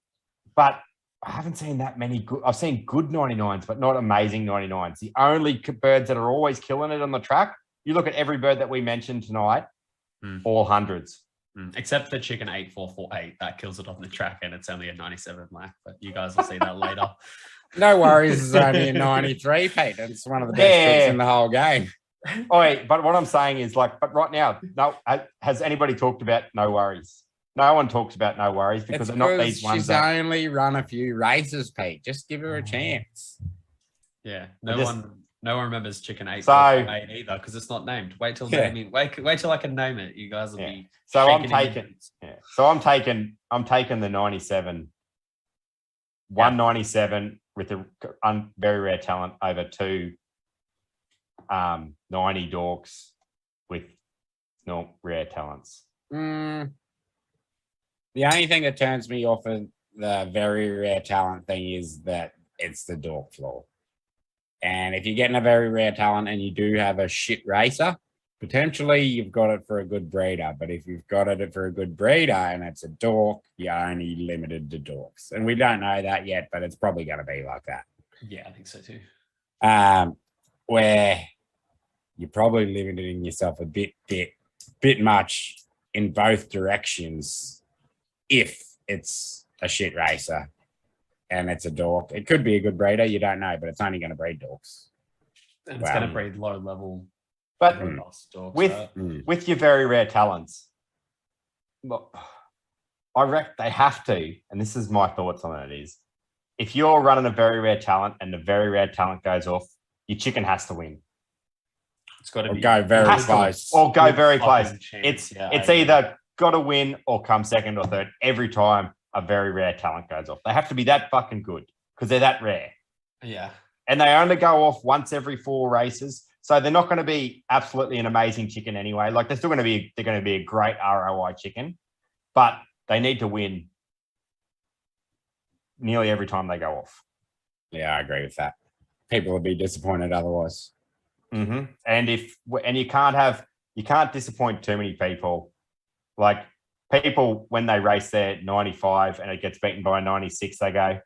But I haven't seen that many good. I've seen good 99s, but not amazing 99s. The only birds that are always killing it on the track, you look at every bird that we mentioned tonight, all hundreds. Except for Chicken 8448, that kills it on the track, and it's only a 97 lack. But you guys will see that later. No worries, it's only a 93, Pete. It's one of the best tricks in the whole game. But what I'm saying is, like, but right now, no, has anybody talked about no worries? No one talks about no worries because they're not these ones. She's only run a few races, Pete. Just give her a chance. Yeah, no one remembers Chicken 8 either because it's not named. Wait till naming. Wait till I can name it. You guys will be. So I'm taking. Yeah. So I'm taking the 97, 197 with a very rare talent over 2 90 dorks with no rare talents. The only thing that turns me off of the very rare talent thing is that it's the dork floor. And if you're getting a very rare talent and you do have a shit racer, potentially you've got it for a good breeder. But if you've got it for a good breeder and it's a dork, you're only limited to dorks. And we don't know that yet, but it's probably going to be like that. Yeah, I think so too. Where you're probably limiting yourself a bit much in both directions. If it's a shit racer and it's a dork, it could be a good breeder. You don't know, but it's only going to breed dorks. And it's going to breed low level. But dorks, with your very rare talents, look, I reckon they have to, and this is my thoughts on it, is if you're running a very rare talent and the very rare talent goes off, your chicken has to win. It's got to go very close. Or go very close. It's either got to win or come second or third every time a very rare talent goes off. They have to be that fucking good because they're that rare. Yeah. And they only go off once every 4 races. So they're not going to be absolutely an amazing chicken anyway. Like they're going to be a great ROI chicken, but they need to win nearly every time they go off. Yeah, I agree with that. People would be disappointed otherwise. And you can't disappoint too many people. Like people, when they race their 95 and it gets beaten by a 96, they go,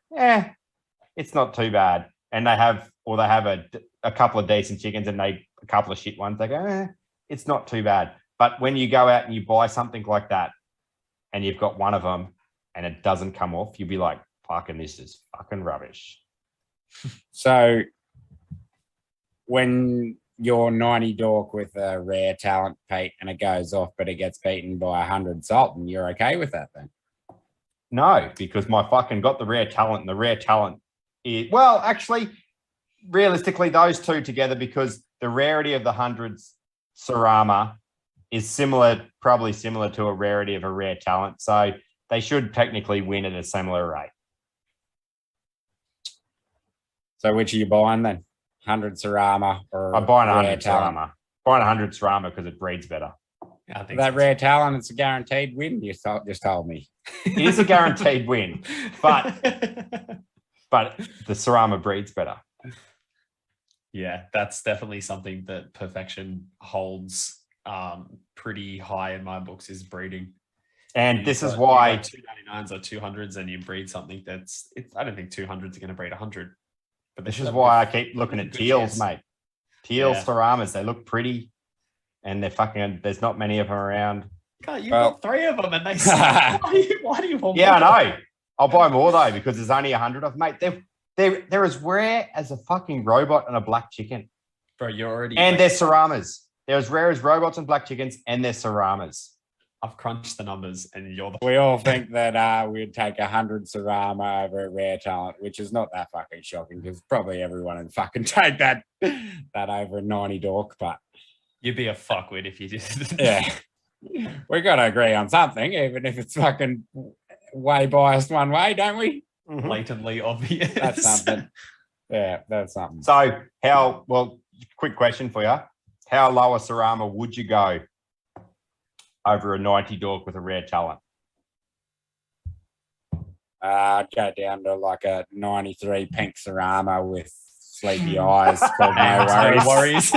it's not too bad. And they have a couple of decent chickens and a couple of shit ones. They go, it's not too bad. But when you go out and you buy something like that and you've got one of them and it doesn't come off, you'll be like, fucking, this is fucking rubbish. So when you're 90 dork with a rare talent, Pete, and it goes off, but it gets beaten by 100 Sultan, you're okay with that then? No, because my fucking got the rare talent, and the rare talent is, well, actually, realistically, those two together, because the rarity of the 100s Sarama is probably similar to a rarity of a rare talent. So they should technically win at a similar rate. So which are you buying then? 100 Sarama or I'm buying 100 Sarama. Buying 100 Sarama because it breeds better. Yeah, I think that rare talent, it's a guaranteed win. You just told me. It is a guaranteed win, but the Sarama breeds better. Yeah, that's definitely something that Perfection holds pretty high in my books, is breeding. And this is why 299s or 200s, and you breed something I don't think 200s are going to breed 100. But this is why I keep looking at teals, mate. Teal Saramas, they look pretty, and they're fucking. There's not many of them around. God, you've got 3 of them, and they suck. Why do you want? Yeah, I know. I'll buy more though because there's only 100 of them. Mate. They're as rare as a fucking robot and a black chicken. Bro, you're already... And they're Saramas. They're as rare as robots and black chickens, and they're Saramas. I've crunched the numbers, and you're the... We all think that we'd take 100 Sarama over a rare talent, which is not that fucking shocking because probably everyone would fucking take that over a 90 dork, but... You'd be a fuckwit if you did. Yeah. We got to agree on something, even if it's fucking way biased one way, don't we? Blatantly obvious. That's something. Yeah, that's something. So quick question for you. How low a Sarama would you go over a 90 dork with a rare talent? I'd go down to like a 93 pink Sarama with sleepy eyes called No Worries.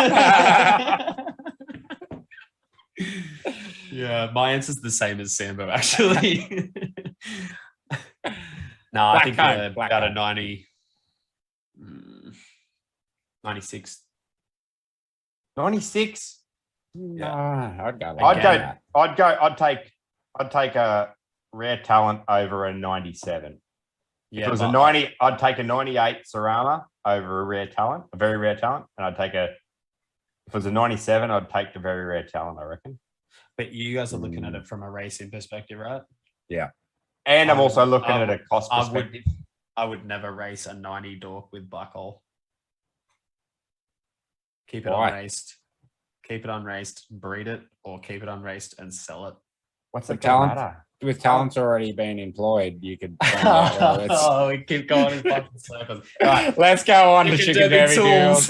Yeah, my answer's the same as Sambo, actually. No, I think about a 90, 96. 96? Yeah, I'd go. I'd take a rare talent over a 97. Yeah, if it was a 90, I'd take a 98 Sarama over a rare talent, a very rare talent, and if it was a 97, I'd take the very rare talent, I reckon. But you guys are looking at it from a racing perspective, right? Yeah. And I'm also looking at a cost perspective. I would never race a 90 dork with black hole. Keep it unraced, breed it, or keep it unraced and sell it. What's the talent? matter? With talents already being employed, you could. Oh, we keep going in fucking circles. Right. Let's go on to chicken dairy deals.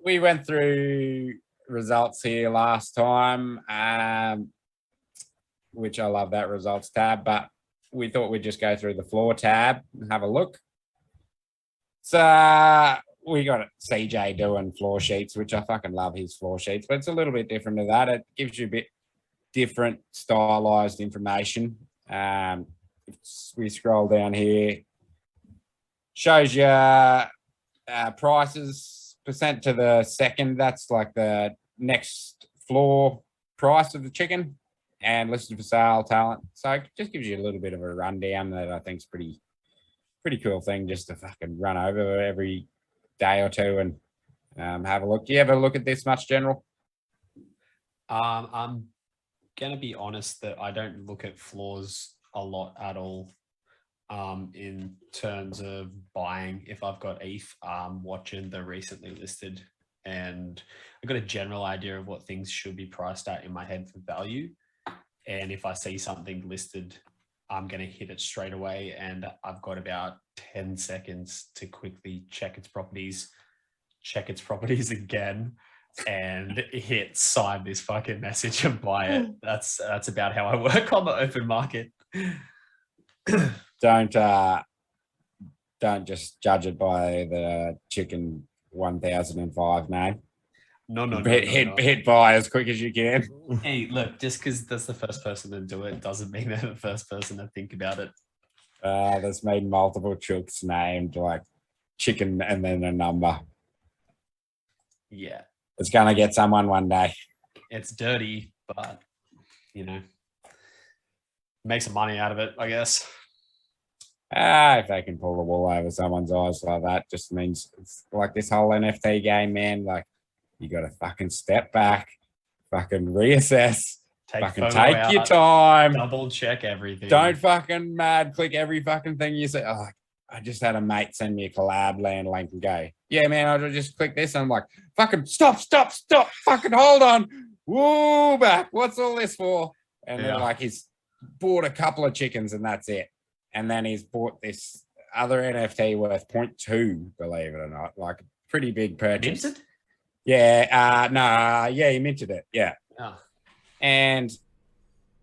We went through results here last time, which I love that results tab, but we thought we'd just go through the floor tab and have a look. So we got CJ doing floor sheets, which I fucking love his floor sheets, but it's a little bit different to that. It gives you a bit different stylized information. We scroll down here, shows you prices, percent to the second. That's like the next floor price of the chicken, and listed for sale talent. So it just gives you a little bit of a rundown that I think is pretty cool thing just to fucking run over every day or two and have a look. Do you ever look at this much, General? I'm gonna be honest that I don't look at floors a lot at all. In terms of buying, if I've got ETH, watching the recently listed, and I've got a general idea of what things should be priced at in my head for value. And if I see something listed, I'm going to hit it straight away. And I've got about 10 seconds to quickly check its properties again, and hit sign this fucking message and buy it. That's about how I work on the open market. Don't just judge it by the chicken 1005 name. No. Hit buy as quick as you can. Hey, look, just because that's the first person to do it doesn't mean they're the first person to think about it. There's been multiple chooks named like chicken and then a number. Yeah. It's going to get someone one day. It's dirty, but, make some money out of it, I guess. If they can pull the wool over someone's eyes like that, just means it's like this whole NFT game, man. Like, you got to fucking step back, fucking reassess, take your time, double check everything. Don't fucking mad click every fucking thing you say. Oh, I just had a mate send me a collab land link and go, yeah, man, I just click this. And I'm like, fucking stop, fucking hold on. Woo, back. What's all this for? And then like he's bought a couple of chickens and that's it. And then he's bought this other NFT worth 0.2, believe it or not, like a pretty big purchase. Minted? Yeah, he minted it. Yeah. Oh. And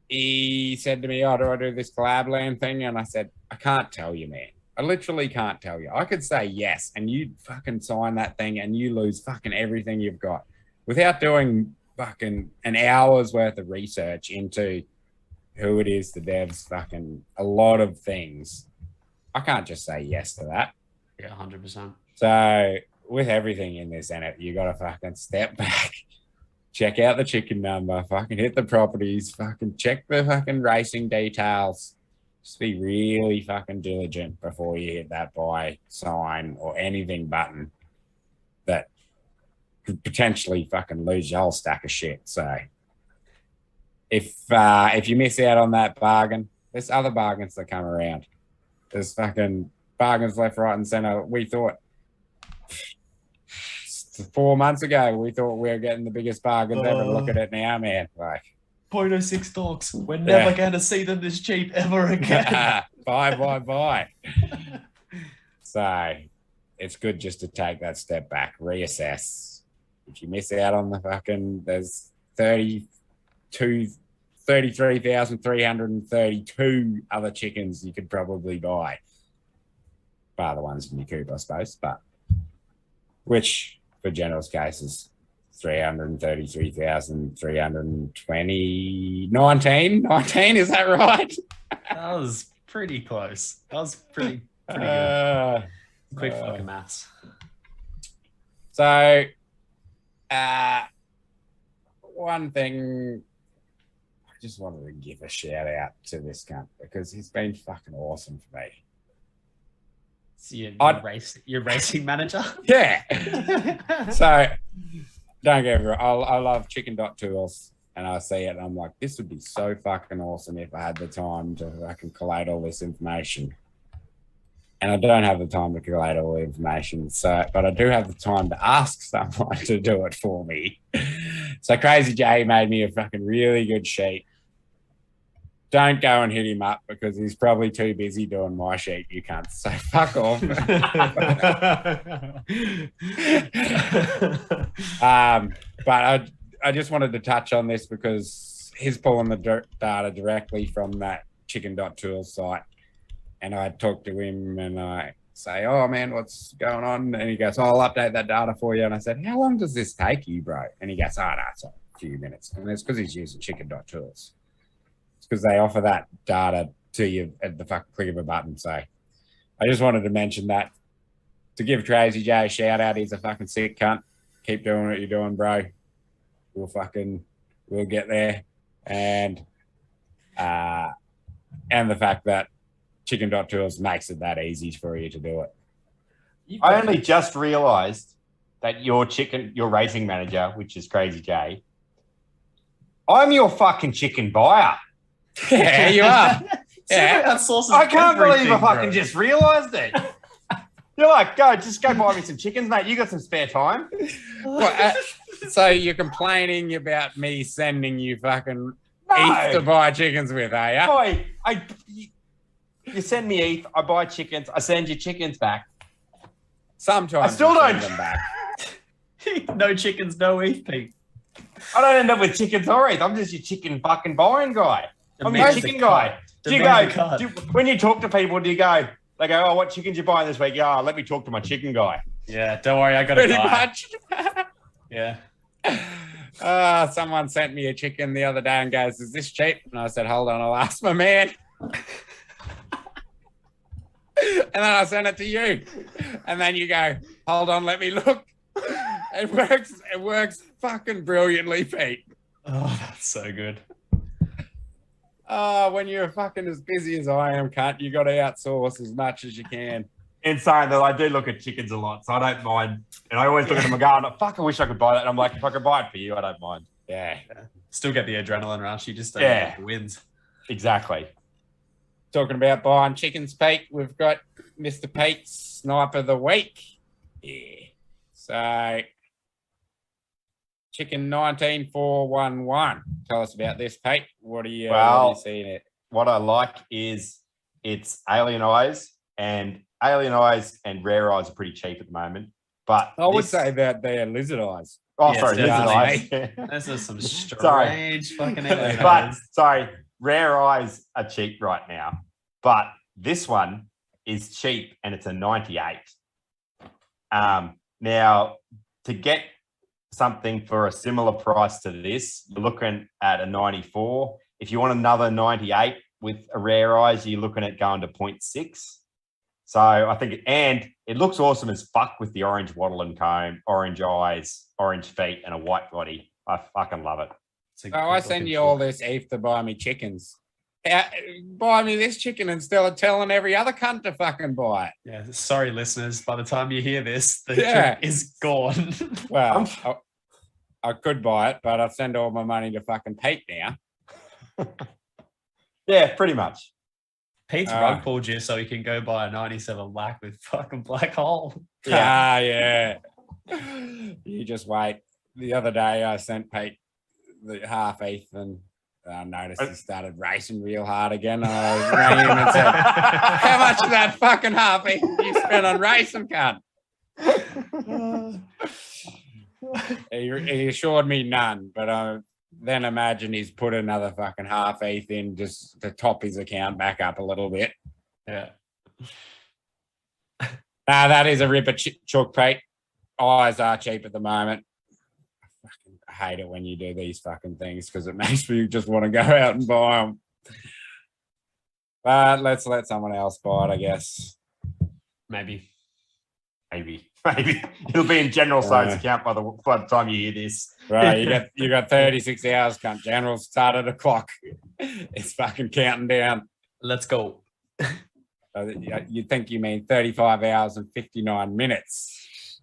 he said to me, oh, do I do this collab land thing? And I said, I can't tell you, man. I literally can't tell you. I could say yes, and you fucking sign that thing and you lose fucking everything you've got without doing fucking an hour's worth of research into who it is, the devs, fucking a lot of things. I can't just say yes to that. Yeah, 100%. So with everything in this, and you got to fucking step back, check out the chicken number, fucking hit the properties, fucking check the fucking racing details. Just be really fucking diligent before you hit that buy sign or anything button that could potentially fucking lose your whole stack of shit. So if you miss out on that bargain, there's other bargains that come around. There's fucking bargains left, right, and center. We thought 4 months ago, we thought we were getting the biggest bargains ever. Look at it now, man. Like 0.06 dogs. We're never going to see them this cheap ever again. Bye. So it's good just to take that step back, reassess. If you miss out on the fucking, there's 33,332 other chickens you could probably buy. Bar the ones in your coop, I suppose, but which for general's cases, 333,320. 19, is that right? That was pretty close. That was pretty good. Quick fucking maths. So, one thing, I just wanted to give a shout out to this cunt because he's been fucking awesome for me. So your racing manager? Yeah. So, don't get me wrong, I love chicken.tools, and I see it and I'm like, this would be so fucking awesome if I had the time to fucking collate all this information. And I don't have the time to collate all the information, but I do have the time to ask someone to do it for me. So Crazy Jay made me a fucking really good sheet. Don't go and hit him up because he's probably too busy doing my sheet, you can't. So fuck off. But I just wanted to touch on this because he's pulling the data directly from that chicken.tools site. And I talk to him and I say, oh man, what's going on? And he goes, oh, I'll update that data for you. And I said, how long does this take you, bro? And he goes, oh, no, it's a few minutes. And it's because he's using chicken.tools. It's because they offer that data to you at the fucking click of a button. So I just wanted to mention that to give Crazy Jay a shout out. He's a fucking sick cunt. Keep doing what you're doing, bro. We'll get there. And the fact that chicken.tools makes it that easy for you to do it. I only just realized that your racing manager, which is Crazy Jay, I'm your fucking chicken buyer. Yeah, you are. Yeah. I can't believe I fucking just realized it. You're like, just go buy me some chickens, mate. You got some spare time. So you're complaining about me sending you fucking ETH to buy chickens with, are you? Boy, you send me ETH, I buy chickens, I send you chickens back. Sometimes I still don't send them back. No chickens, no ETH, Pete. I don't end up with chickens or ETH. I'm just your chicken fucking buying guy. I'm your chicken guy. When you talk to people, they go, oh, what chickens you buying this week? Yeah, let me talk to my chicken guy. Yeah, don't worry, I got a guy. Pretty much. Yeah. Someone sent me a chicken the other day and goes, is this cheap? And I said, hold on, I'll ask my man. And then I sent it to you. And then you go, hold on, let me look. It works fucking brilliantly, Pete. Oh, that's so good. When you're fucking as busy as I am, cunt, you got to outsource as much as you can. In saying that, I do look at chickens a lot, so I don't mind. And I always look at them and go, fuck, I wish I could buy that. And I'm like, if I could buy it for you, I don't mind. Yeah. Still get the adrenaline rush. You just don't get the wins. Exactly. Talking about buying chickens, Pete, we've got Mr. Pete's Sniper of the Week. Yeah. So, chicken 19411. Tell us about this, Pete. What are you seeing it? What I like is it's alien eyes, and alien eyes and rare eyes are pretty cheap at the moment. But I would say that they're lizard eyes. Oh, yes, sorry, lizard eyes. This is some strange fucking alien eyes. Sorry, rare eyes are cheap right now. But this one is cheap, and it's a 98. Now, to get something for a similar price to this, you're looking at a 94. If you want another 98 with a rare eyes, you're looking at going to 0.6. So I think, and it looks awesome as fuck with the orange wattle and comb, orange eyes, orange feet, and a white body. I fucking love it. Oh, I send you all this ETH to buy me chickens. Buy me this chicken instead of telling every other cunt to fucking buy it. Yeah, sorry, listeners. By the time you hear this, the Yeah. trick is gone. Well, I could buy it, but I send all my money to fucking Pete now. Yeah, pretty much. Pete's rug pulled you so he can go buy a 97 lakh with fucking black hole. Yeah. You just wait. The other day I sent Pete the half ETH and I noticed he started racing real hard again. I rang him and said, how much of that fucking half ETH did you spend on racing, cunt? He assured me none, but I then imagine he's put another fucking half ETH in just to top his account back up a little bit. Yeah. That is a ripper chook, Pete. Eyes are cheap at the moment. I hate it when you do these fucking things because it makes me just want to go out and buy them. But let's let someone else buy it, I guess. Maybe. It'll be in General So's account by the time you hear this. Right, you got 36 hours, cunt. General started a clock. It's fucking counting down. Let's go. You think you mean 35 hours and 59 minutes.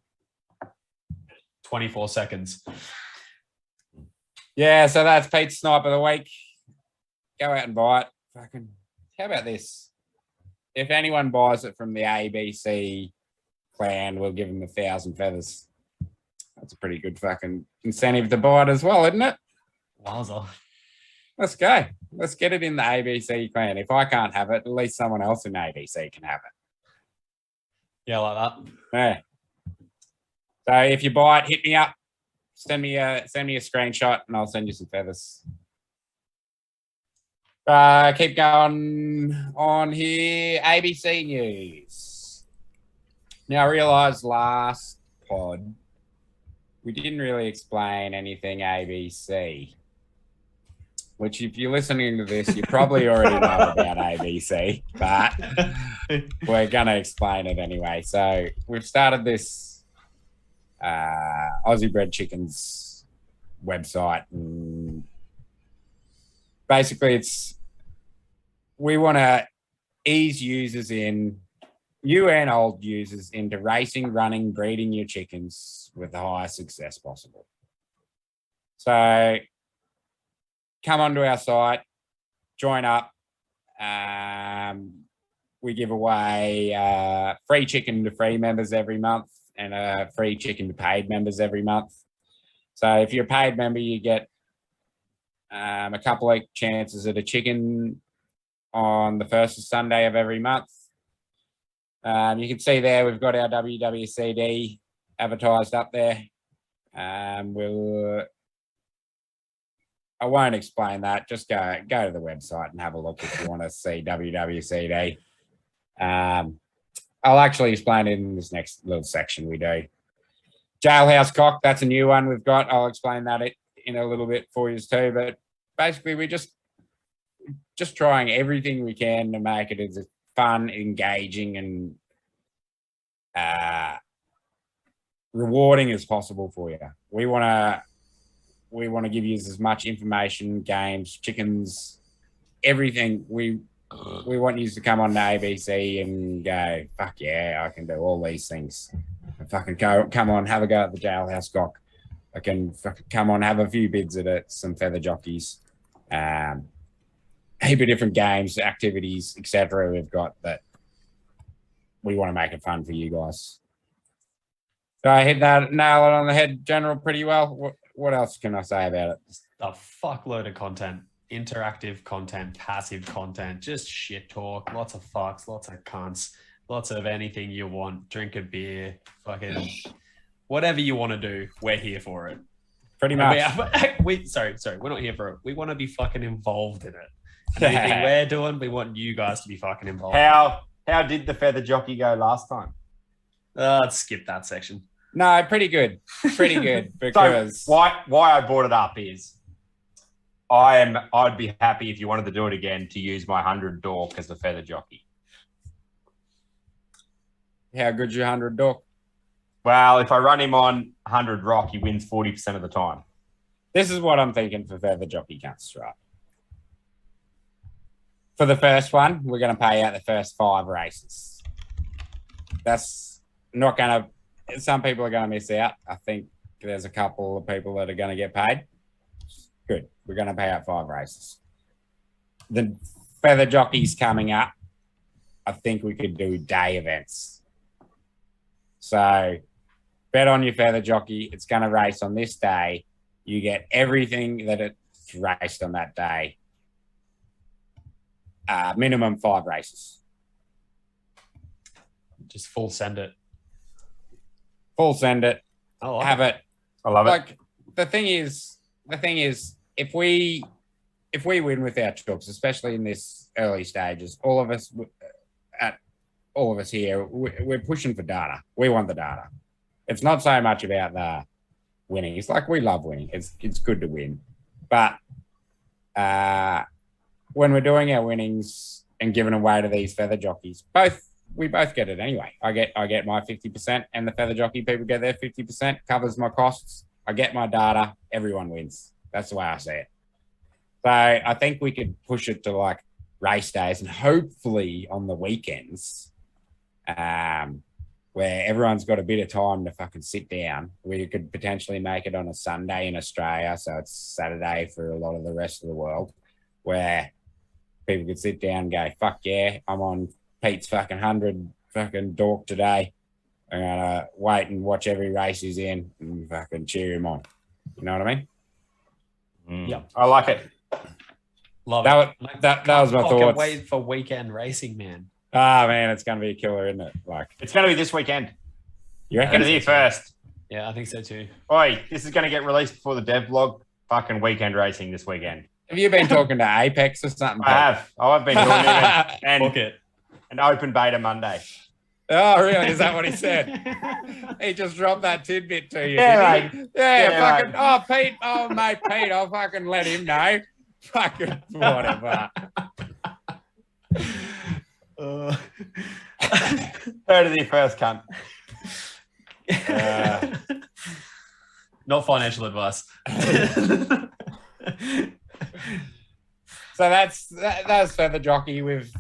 24 seconds. Yeah, so that's Pete's Snipe of the Week. Go out and buy it. Fucking, how about this? If anyone buys it from the ABC clan, we'll give them 1,000 feathers. That's a pretty good fucking incentive to buy it as well, isn't it? Wowza. Let's go. Let's get it in the ABC clan. If I can't have it, at least someone else in ABC can have it. Yeah, like that. Yeah. So if you buy it, hit me up. Send me a screenshot and I'll send you some feathers. Keep going on here. ABC News. Now I realised last pod we didn't really explain anything ABC, which if you're listening to this, you probably already know about ABC, but we're going to explain it anyway. So we've started this Aussie Bred Chickens website, and basically we want to ease users in, new and old users, into racing, running, breeding your chickens with the highest success possible. So come onto our site, join up. We give away free chicken to free members every month and a free chicken to paid members every month. So if you're a paid member, you get a couple of chances at a chicken on the first Sunday of every month. You can see there we've got our WWCD advertised up there. I won't explain that. Just go to the website and have a look if you want to see WWCD. I'll actually explain it in this next little section we do. Jailhouse Cock, that's a new one we've got. I'll explain that in a little bit for you too. But basically, we're just trying everything we can to make it as fun, engaging, and rewarding as possible for you. We want to give you as much information, games, chickens, everything. We want you to come on to ABC and go, fuck yeah, I can do all these things. And fucking come on, have a go at the Jailhouse Cock. I can fucking come on, have a few bids at it, some feather jockeys, heap of different games, activities, etc. We've got that we want to make it fun for you guys. So I hit that nail it on the head, General, pretty well. What else can I say about it? A fuckload of content, interactive content, passive content, just shit talk, lots of fucks, lots of cunts, lots of anything you want, drink a beer, fucking whatever you want to do, we're here for it. Pretty much. Sorry, we're not here for it. We want to be fucking involved in it. Anything we're doing, we want you guys to be fucking involved. How did the feather jockey go last time? Let's skip that section. No, pretty good. Pretty good. Because so why I brought it up is I'd be happy if you wanted to do it again to use my 100 dork as the feather jockey. How good's your 100 dork? Well, if I run him on 100 rock, he wins 40% of the time. This is what I'm thinking for feather jockey cunts, right? For the first one, we're going to pay out the first 5 races. That's not going to, some people are going to miss out. I think there's a couple of people that are going to get paid. Good. We're going to pay out 5 races. The feather jockeys coming up, I think we could do day events. So bet on your feather jockey. It's going to race on this day. You get everything that it's raced on that day. Minimum 5 races. Just full send it. Full send it. Have it. I love it. Like the thing is, if we win with our chooks, especially in this early stages, all of us here, we're pushing for data. We want the data. It's not so much about the winning. It's like we love winning. It's good to win, but when we're doing our winnings and giving away to these feather jockeys, we both get it anyway. I get my 50%, and the feather jockey people get their 50%. Covers my costs. I get my data. Everyone wins. That's the way I see it. So I think we could push it to like race days and hopefully on the weekends, where everyone's got a bit of time to fucking sit down. We could potentially make it on a Sunday in Australia, so it's Saturday for a lot of the rest of the world, where people could sit down and go, fuck yeah, I'm on Pete's fucking 100 fucking dork today. I'm gonna wait and watch every race he's in and fucking cheer him on. You know what I mean? Yep. I like it. Love That it. that was my thoughts. Wait for weekend racing, man. Ah, man, it's gonna be a killer, isn't it? Like, It's going to be this weekend. you Going to reckon? be first. Yeah, I think so too. Oi, this is going to get released before the dev vlog. Fucking weekend racing this weekend. Have you been talking to Apex or something? I have. I've been doing it and Book it. an open beta Monday. Oh, really? Is that what he said? He just dropped that tidbit to you. Yeah, did he? Yeah, Yeah, fucking. Oh, Pete. Oh, mate, Pete. I'll fucking let him know. Fucking whatever. Heard of the first cunt. Not financial advice. So that's feather jockey with.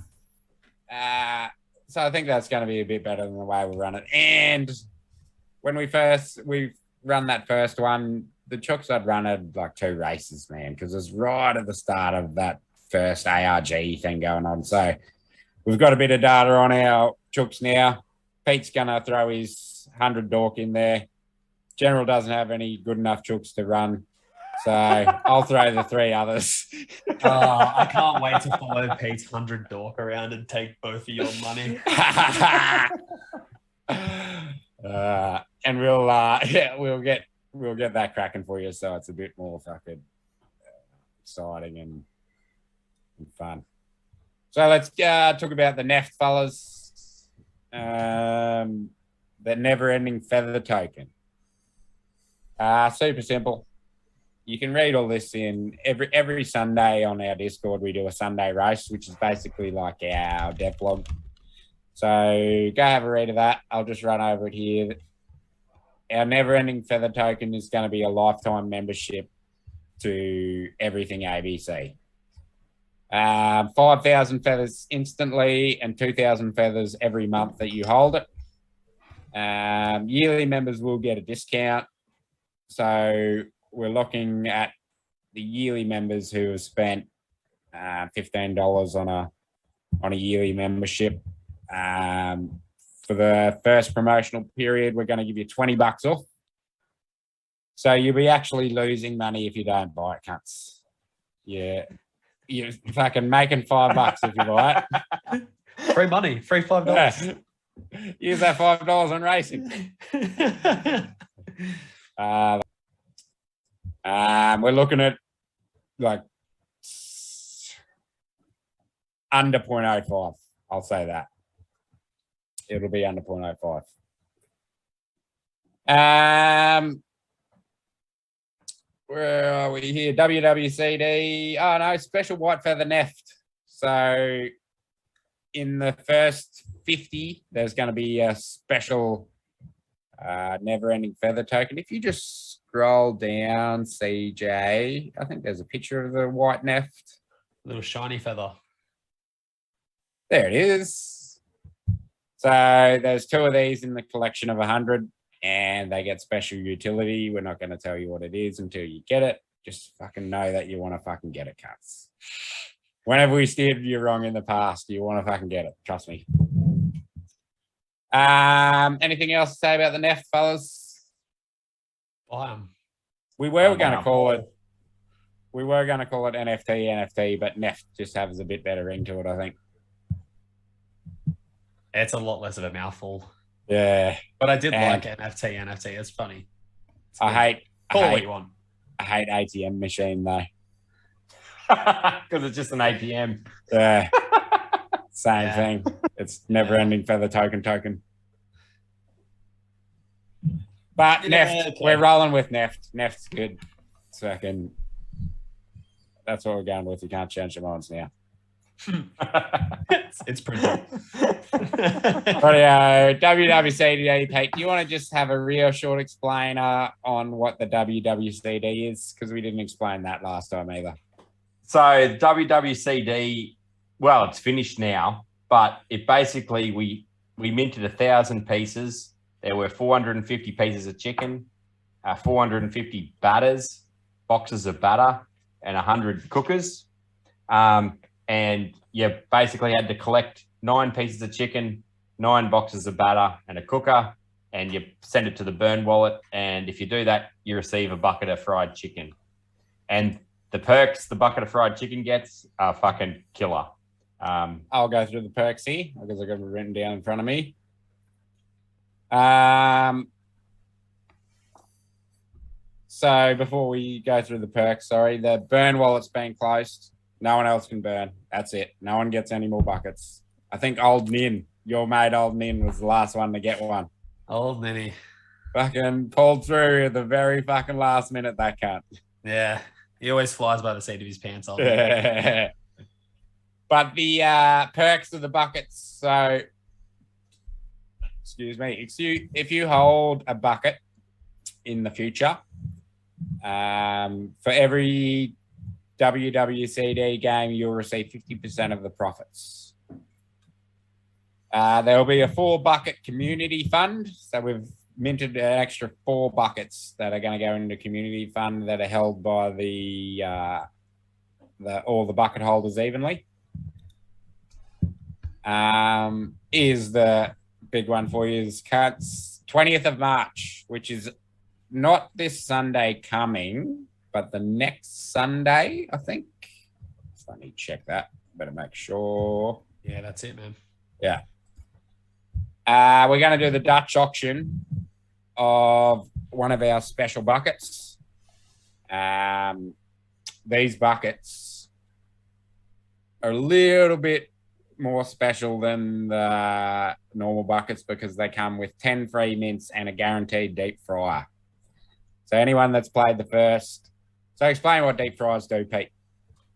So I think that's going to be a bit better than the way we run it. And when we run that first one, the chooks I'd run it like 2 races, man, because it's right at the start of that first ARG thing going on. So we've got a bit of data on our chooks now. Pete's going to throw his 100 dork in there. General doesn't have any good enough chooks to run. So I'll throw the 3 others. I can't wait to follow Pete's 100 dork around and take both of your money. And we'll get that cracking for you, so it's a bit more fucking exciting and fun. So let's talk about the NEFT, fellas. The never-ending feather token. Super simple. You can read all this in every Sunday on our Discord. We do a Sunday race, which is basically like our dev vlog. So go have a read of that. I'll just run over it here. Our never-ending feather token is going to be a lifetime membership to everything ABC. 5,000 feathers instantly and 2,000 feathers every month that you hold it. Yearly members will get a discount. So we're looking at the yearly members who have spent $15 on a yearly membership. For the first promotional period, we're going to give you $20 off. So you'll be actually losing money if you don't buy it, cunts. Yeah, you're fucking making $5 if you buy it. Free money, free $5. Yeah. Use that $5 on racing. We're looking at like under 0.05. I'll say that. It'll be under 0.05. Where are we here? WWCD. Oh no, special white feather neft. So in the first 50, there's going to be a special never-ending feather token. If you just scroll down, CJ. I think there's a picture of the white neft. Little shiny feather. There it is. So there's 2 of these in the collection of 100, and they get special utility. We're not going to tell you what it is until you get it. Just fucking know that you want to fucking get it, cunts. Whenever we steered you wrong in the past, you want to fucking get it. Trust me. Anything else to say about the neft, fellas? We were going to call it NFT, but neft just has a bit better ring to it, I think. It's a lot less of a mouthful. Yeah. But I did like NFT. It's funny. I hate ATM machine though. Because it's just an ATM. Yeah. Same thing. It's never ending for the token. But neft, okay. We're rolling with neft. Neft's good. Second. That's what we're going with. You can't change your minds now. It's pretty good. WWCD, Pete, do you want to just have a real short explainer on what the WWCD is? Because we didn't explain that last time either. So WWCD, well, it's finished now, but it basically, we minted 1,000 pieces. There were 450 pieces of chicken, 450 batters, boxes of batter, and 100 cookers. And you basically had to collect 9 pieces of chicken, 9 boxes of batter, and a cooker, and you send it to the burn wallet. And if you do that, you receive a bucket of fried chicken. And the perks the bucket of fried chicken gets are fucking killer. I'll go through the perks here because I've got them written down in front of me. So before we go through the perks, the burn wallet's been closed. No one else can burn. That's it. No one gets any more buckets. I think Old Nin, your mate Old Nin, was the last one to get one. Old Ninny. Fucking pulled through at the very fucking last minute, that cunt. Yeah. He always flies by the seat of his pants. Old But the perks of the buckets, so, excuse me, if you hold a bucket in the future, for every WWCD game, you'll receive 50% of the profits. There will be a 4-bucket community fund. So we've minted an extra 4 buckets that are going to go into community fund that are held by all the bucket holders evenly. Is the big one for you is cuts 20th of March, which is not this Sunday coming, but the next Sunday, I think. So I need to check that. Better make sure. Yeah, that's it, man. Yeah. We're going to do the Dutch auction of one of our special buckets. These buckets are a little bit more special than the normal buckets because they come with 10 free mints and a guaranteed deep fryer. So anyone that's played the first. So explain what deep fryers do, Pete.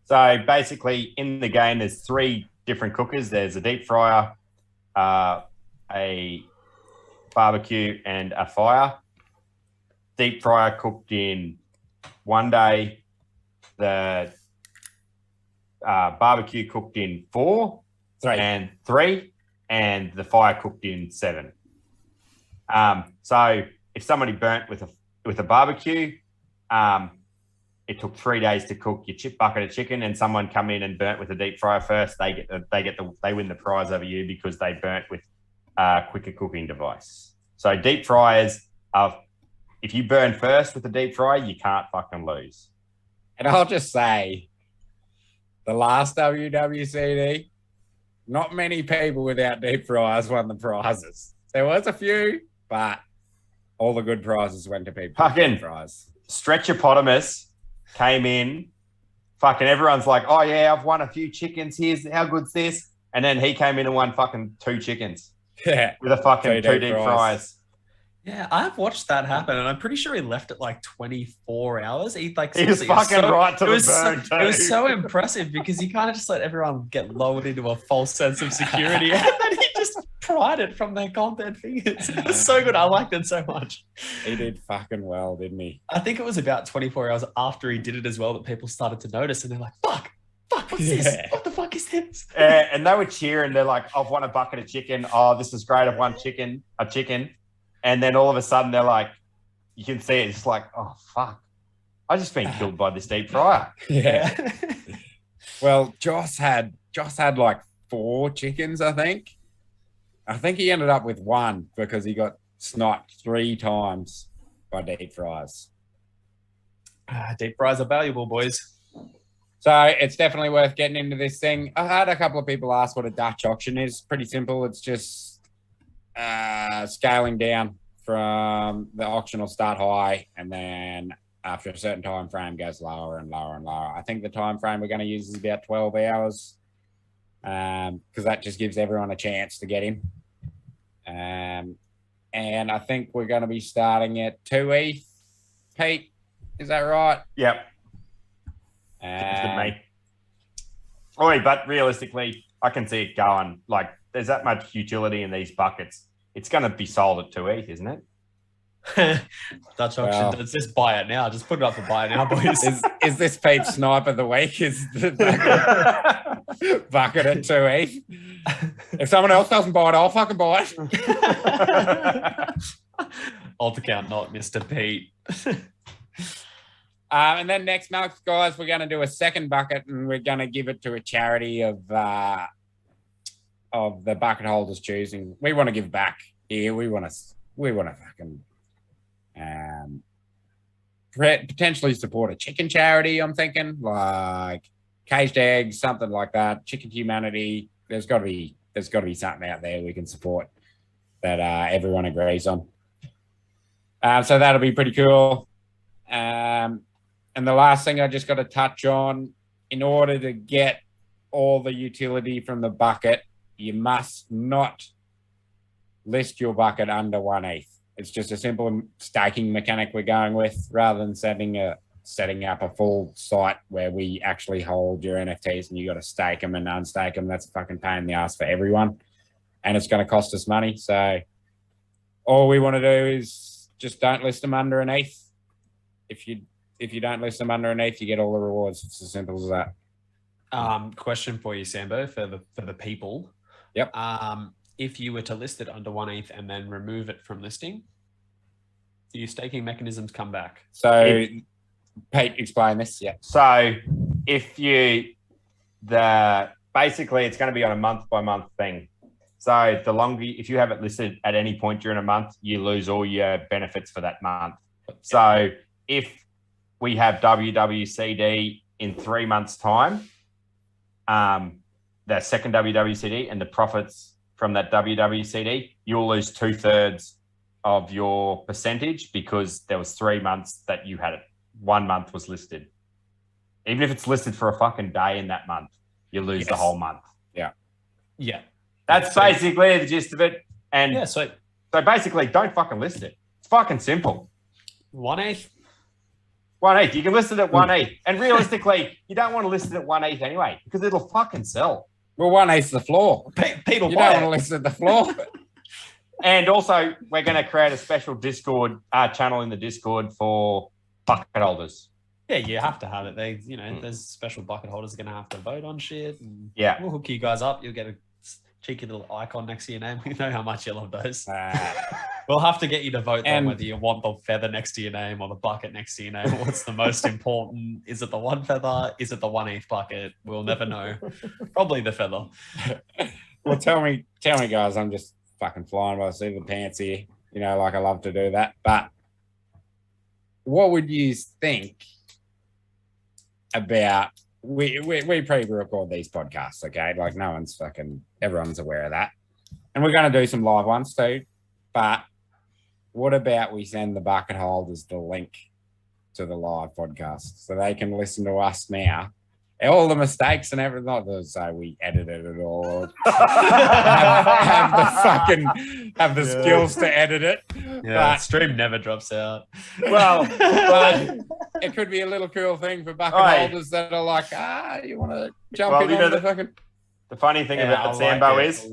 So basically in the game, there's 3 different cookers. There's a deep fryer, a barbecue, and a fire. Deep fryer cooked in 1 day. The barbecue cooked in 4 and 3, and the fire cooked in 7. So if somebody burnt with a barbecue, it took 3 days to cook your bucket of chicken, and someone come in and burnt with a deep fryer first, they win the prize over you because they burnt with a quicker cooking device. So deep fryers if you burn first with a deep fryer, you can't fucking lose. And I'll just say, the last WWCD, not many people without deep fryers won the prizes. There was a few, but all the good prizes went to people with deep fryers. Stretchopotamus came in. Fucking everyone's like, oh yeah, I've won a few chickens. Here's how good's this? And then he came in and won fucking 2 chickens. Yeah. With a fucking 2 deep fryers. Yeah, I've watched that happen, and I'm pretty sure he left it like 24 hours. He was fucking right to the burn too. It was so impressive because he kind of just let everyone get lowered into a false sense of security, and then he just pried it from their content fingers. It was so good. I liked it so much. He did fucking well, didn't he? I think it was about 24 hours after he did it as well that people started to notice, and they're like, fuck, what's this? What the fuck is this? And they were cheering. They're like, I've won a bucket of chicken. Oh, this is great. I've won a chicken. And then all of a sudden they're like, you can see it. It's like, oh, fuck. I just been killed by this deep fryer. Yeah. Well, Joss had like 4 chickens, I think. I think he ended up with 1 because he got sniped 3 times by deep fryers. Deep fries are valuable, boys. So it's definitely worth getting into this thing. I had a couple of people ask what a Dutch auction is. Pretty simple. It's just scaling down from the auction will start high, and then after a certain time frame goes lower and lower and lower. I think the time frame we're going to use is about 12 hours because that just gives everyone a chance to get in. And I think we're going to be starting at 2 ETH. Pete, is that right? Yep. Sounds good, mate. Oi, but realistically, I can see it going. Like, there's that much utility in these buckets. It's going to be sold at 2 ETH, isn't it? Dutch auction. Let's just buy it now. Just put it up for buy it now, boys. Is this Pete's snipe of the week? Is the bucket at 2 ETH? If someone else doesn't buy it, I'll fucking buy it. Alt account, not Mr. Pete. And then next month, guys, we're going to do a second bucket, and we're going to give it to a charity of the bucket holders choosing. We want to give back here. We want to fucking potentially support a chicken charity. I'm thinking like Caged Eggs, something like that. Chicken Humanity. There's got to be something out there we can support that everyone agrees on. So that'll be pretty cool. And the last thing I just got to touch on, in order to get all the utility from the bucket, you must not list your bucket under 1 ETH. It's just a simple staking mechanic we're going with, rather than setting up a full site where we actually hold your NFTs and you got to stake them and unstake them. That's a fucking pain in the ass for everyone, and it's going to cost us money. So all we want to do is just don't list them under an ETH. If you don't list them under an ETH, you get all the rewards. It's as simple as that. Question for you, Sambo, for the people. Yep. If you were to list it under 1 ETH and then remove it from listing, do your staking mechanisms come back? So, Pete, explain this. Yeah. So, basically it's going to be on a month by month thing. So if you have it listed at any point during a month, you lose all your benefits for that month. So if we have WWCD in 3 months' time, the second WWCD, and the profits from that WWCD, you'll lose 2/3 of your percentage because there was 3 months that you had it. 1 month was listed. Even if it's listed for a fucking day in that month, you lose the whole month. Yeah. Yeah. That's basically the gist of it. And yeah, so basically don't fucking list it. It's fucking simple. 1 ETH. 1 ETH. You can list it at 1 ETH. And realistically, you don't want to list it at 1 ETH anyway, because it'll fucking sell. Well, 1 ETH is the floor. People you don't want to list it at the floor. And also, we're going to create a special Discord channel in the Discord for bucket holders. Yeah, you have to have it. There's special bucket holders going to have to vote on shit. And yeah. We'll hook you guys up. You'll get a cheeky little icon next to your name. We know how much you love those. We'll have to get you to vote on whether you want the feather next to your name or the bucket next to your name. What's the most important? Is it the 1 feather? Is it the 1 ETH bucket? We'll never know. Probably the feather. Well, tell me, guys. I'm just fucking flying by the seat of the pants here. Like I love to do that. But what would you think about? We pre-record these podcasts, okay? Like everyone's aware of that, and we're going to do some live ones too. But what about we send the bucket holders the link to the live podcast so they can listen to us now? All the mistakes and everything, not to say we edited it all. have the skills to edit it. Yeah, stream never drops out. Well, but it could be a little cool thing for bucket holders that are like, you want to jump in on the fucking. The funny thing about Sambo is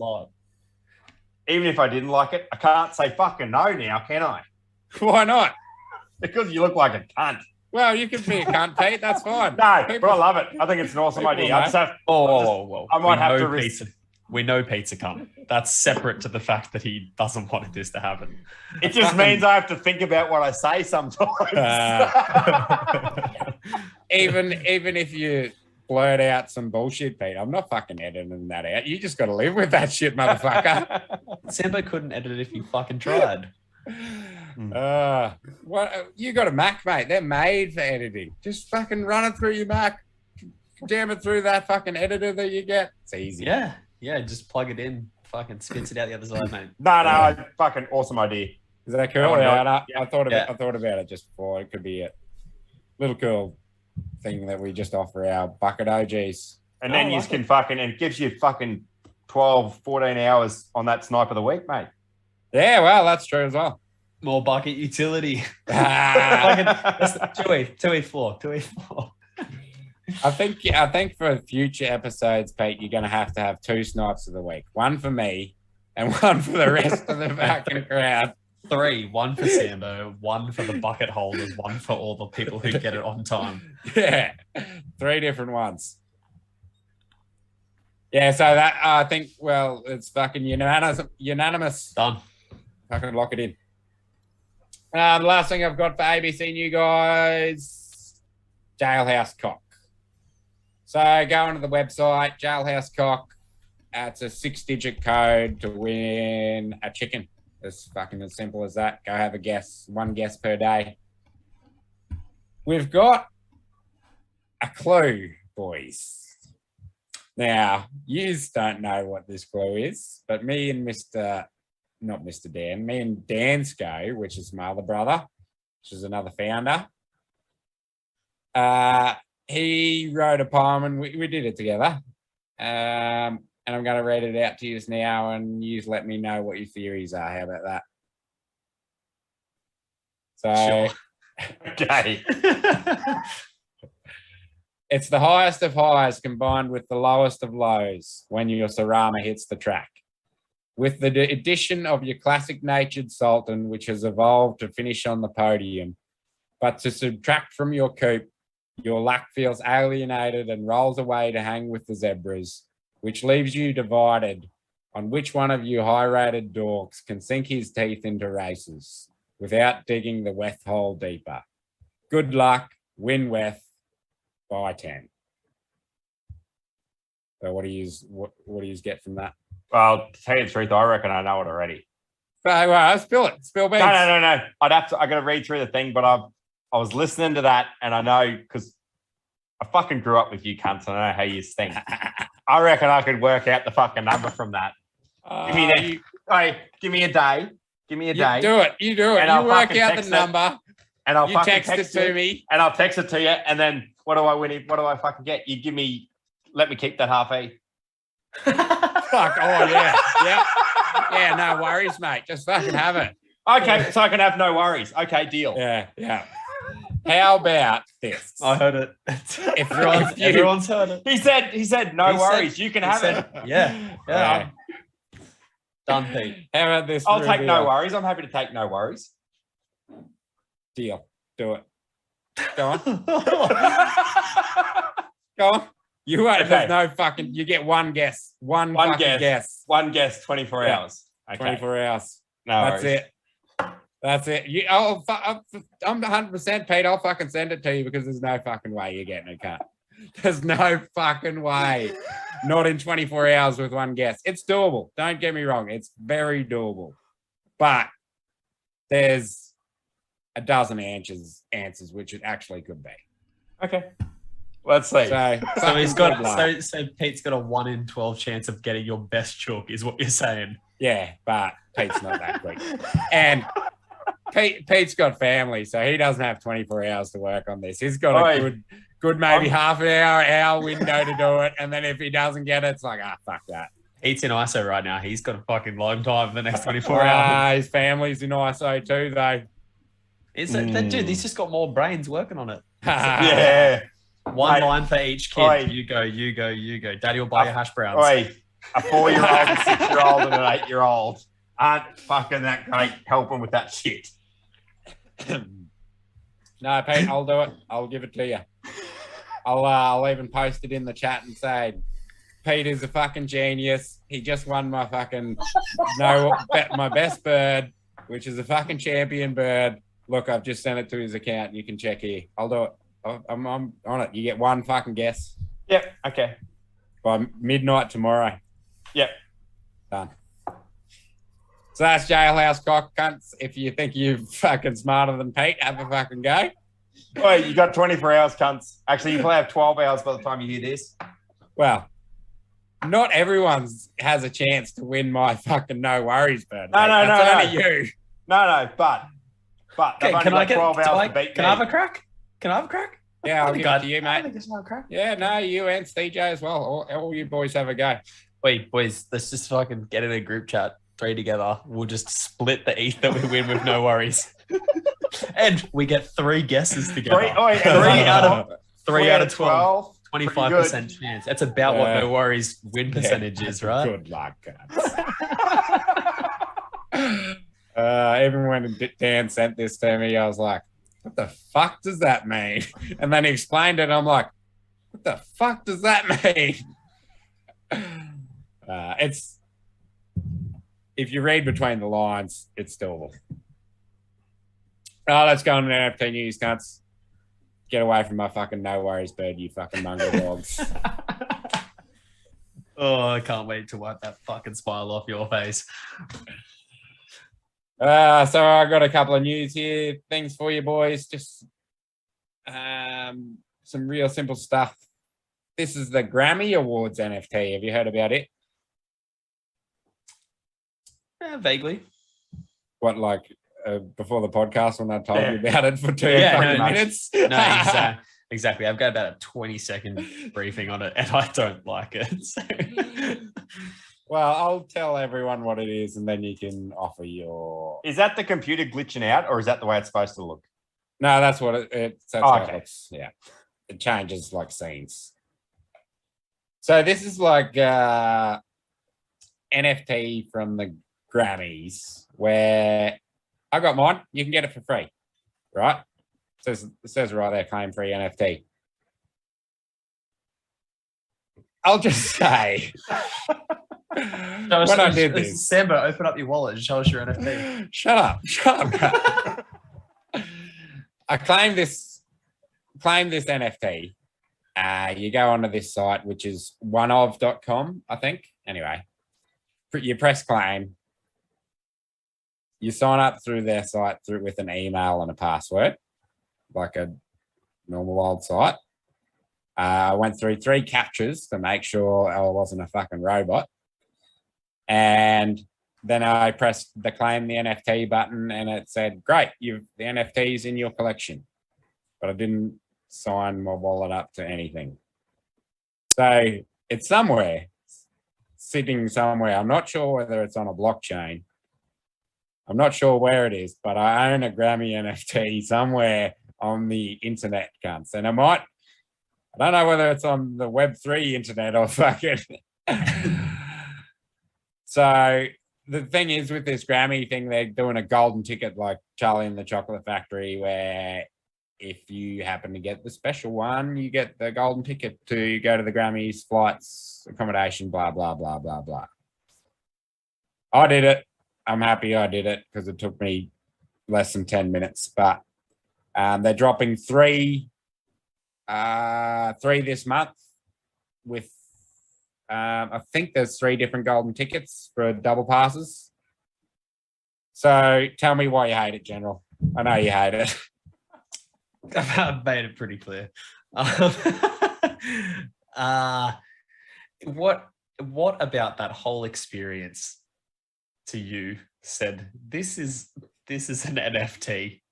even if I didn't like it, I can't say fucking no now, can I? Why not? Because you look like a cunt. Well, you can be a cunt, Pete. That's fine. No, People- but I love it. I think it's an awesome People idea. know. I just have, Whoa. I might We have know to Pete's we know Pete's a cunt. That's separate to the fact that he doesn't want this to happen. It just means I have to think about what I say sometimes. Even if you blurt out some bullshit, Pete, I'm not fucking editing that out. You just got to live with that shit, motherfucker. Sambo couldn't edit it if he fucking tried. What you got a Mac, mate? They're made for editing. Just fucking run it through your Mac, jam it through that fucking editor that you get. It's easy. Yeah, just plug it in, fucking spits it out the other side, mate. No, fucking awesome idea. Is that cool? I thought about it just before. It could be a little cool thing that we just offer our bucket OGs. And then you can fucking, and it gives you fucking 12, 14 hours on that snipe of the week, mate. Yeah, well, that's true as well. More bucket utility. I 2E4. think for future episodes, Pete, you're going to have 2 snipes of the week. One for me and one for the rest of the fucking crowd. 3, 1 for Sambo, 1 for the bucket holders, 1 for all the people who get it on time. Yeah, 3 different ones. Yeah, so that I think, well, it's fucking unanimous. Done. Fucking lock it in. The last thing I've got for ABC New guys, Jailhouse Cock. So go onto the website, Jailhouse Cock. It's a 6-digit code to win a chicken. It's fucking as simple as that. Go have a guess. 1 guess per day. We've got a clue, boys. Now, you don't know what this clue is, but me and not Mr. Dan, me and Dansko, which is my other brother, which is another founder. He wrote a poem and we did it together. And I'm going to read it out to you now and you let me know what your theories are. How about that? So, Sure. Okay. It's the highest of highs combined with the lowest of lows when your Sarama hits the track. With the addition of your classic natured Sultan, which has evolved to finish on the podium, but to subtract from your coop, your luck feels alienated and rolls away to hang with the zebras, which leaves you divided on which one of you high-rated dorks can sink his teeth into races without digging the Weth hole deeper. Good luck, win Weth by 10. So what do you get from that? Well, to tell you the truth, I reckon I know it already. Well, spill it. Spill beans. No. I got to read through the thing, but I was listening to that and I know because I fucking grew up with you cunts and I know how you think. I reckon I could work out the fucking number from that. Give me a day. Give me a day. Do it. You do it. And you I'll work fucking out the text number. And I'll You fucking text it to me. And I'll text it to you. And then what do I win? What do I fucking get? You give me, let me keep that half E. Fuck. Oh, yeah. Yeah, no worries, mate. Just fucking have it. Okay, so I can have no worries. Okay, deal. Yeah. How about this? I heard it. Everyone's heard it. He said no worries. You can have it. Yeah. Done, Pete. How about this? I'll take no worries. I'm happy to take no worries. Deal. Do it. Go on. Go on. You wait. Okay. There's no fucking. You get one guess. One fucking guess. One guess. 24 Yeah. hours. Okay. 24 hours. No That's worries. it. That's it. I'm 100% Pete. I'll fucking send it to you because there's no fucking way you're getting a cut. There's no fucking way. Not in 24 hours with one guess. It's doable. Don't get me wrong. It's very doable. But there's a dozen answers which it actually could be. Okay. Let's see. So he's got so Pete's got a 1 in 12 chance of getting your best chook, is what you're saying. Yeah, but Pete's not that quick. And Pete's got family, so he doesn't have 24 hours to work on this. He's got a good maybe half an hour window to do it. And then if he doesn't get it, it's like, fuck that. Pete's in ISO right now. He's got a fucking long time for the next 24 hours. His family's in ISO too, though. Dude, he's just got more brains working on it. Yeah. One line for each kid. You go. Daddy will buy your hash browns. A 4-year-old, a 6-year-old, and an 8-year-old. aren't fucking that great helping with that shit. No, Pete, I'll do it. I'll give it to you. I'll even post it in the chat and say, Pete is a fucking genius. He just won my fucking my best bird, which is a fucking champion bird. Look, I've just sent it to his account. You can check here. I'll do it. I'm on it. You get one fucking guess. Yep. Okay. By midnight tomorrow. Yep. Done. So that's Jailhouse Cock Cunts. If you think you're fucking smarter than Pete, have a fucking go. Wait, you got 24 hours, cunts. Actually, you probably have 12 hours by the time you hear this. Well, not everyone has a chance to win my fucking no worries bird. No, That's only you. No, but Okay, they've only got 12 hours to beat can me. I have a crack? Can I have a crack? Yeah, I'll give it to you, I mate. think it's not a crack. Yeah, no, you and CJ as well. All you boys have a go. Wait, boys, let's just fucking get in a group chat, 3 together. We'll just split the ETH that we win with no worries. And we get 3 guesses together. 3 out of 12. 25% 25% chance. That's about what no worries win percentage is, right? Good luck, guys. Even when Dan sent this to me, I was like, what the fuck does that mean? And then he explained it, and I'm like, what the fuck does that mean? It's, if you read between the lines, it's still. Oh, let's go on to NFT news, cunts. Get away from my fucking no worries bird, you fucking mongrel dogs. Oh, I can't wait to wipe that fucking smile off your face. So I got a couple of news here, things for you boys. Just some real simple stuff. This is the Grammy Awards NFT. Have you heard about it? Vaguely. What, like before the podcast when I told you about it for 2 minutes? No, exactly. I've got about a 20-second briefing on it, and I don't like it. So. Well, I'll tell everyone what it is, and then you can offer your. Is that the computer glitching out, or is that the way it's supposed to look? No, that's what that's how it looks. Yeah, it changes like scenes. So this is like NFT from the Grammys, where I got mine. You can get it for free, right? It says right there, claim free NFT. I'll just say. When I did this, Sambo, open up your wallet and show us your NFT. Shut up. I claim this NFT. You go onto this site, which is oneof.com, I think. Anyway, you press claim. You sign up through their site with an email and a password, like a normal old site. I went through 3 captures to make sure I wasn't a fucking robot. And then I pressed the claim the NFT button, and it said, great, the NFT is in your collection. But I didn't sign my wallet up to anything. So it's somewhere, sitting somewhere. I'm not sure whether it's on a blockchain. I'm not sure where it is, but I own a Grammy NFT somewhere on the internet, cunts. And I don't know whether it's on the Web3 internet or fucking. So the thing is, with this Grammy thing, they're doing a golden ticket like Charlie and the Chocolate Factory, where if you happen to get the special one, you get the golden ticket to go to the Grammys, flights, accommodation, blah, blah, blah, blah, blah. I did it. I'm happy I did it because it took me less than 10 minutes. But they're dropping 3 this month with I think there's 3 different golden tickets for double passes. So tell me why you hate it, General. I know you hate it. I've made it pretty clear. What about that whole experience to you said this is an NFT?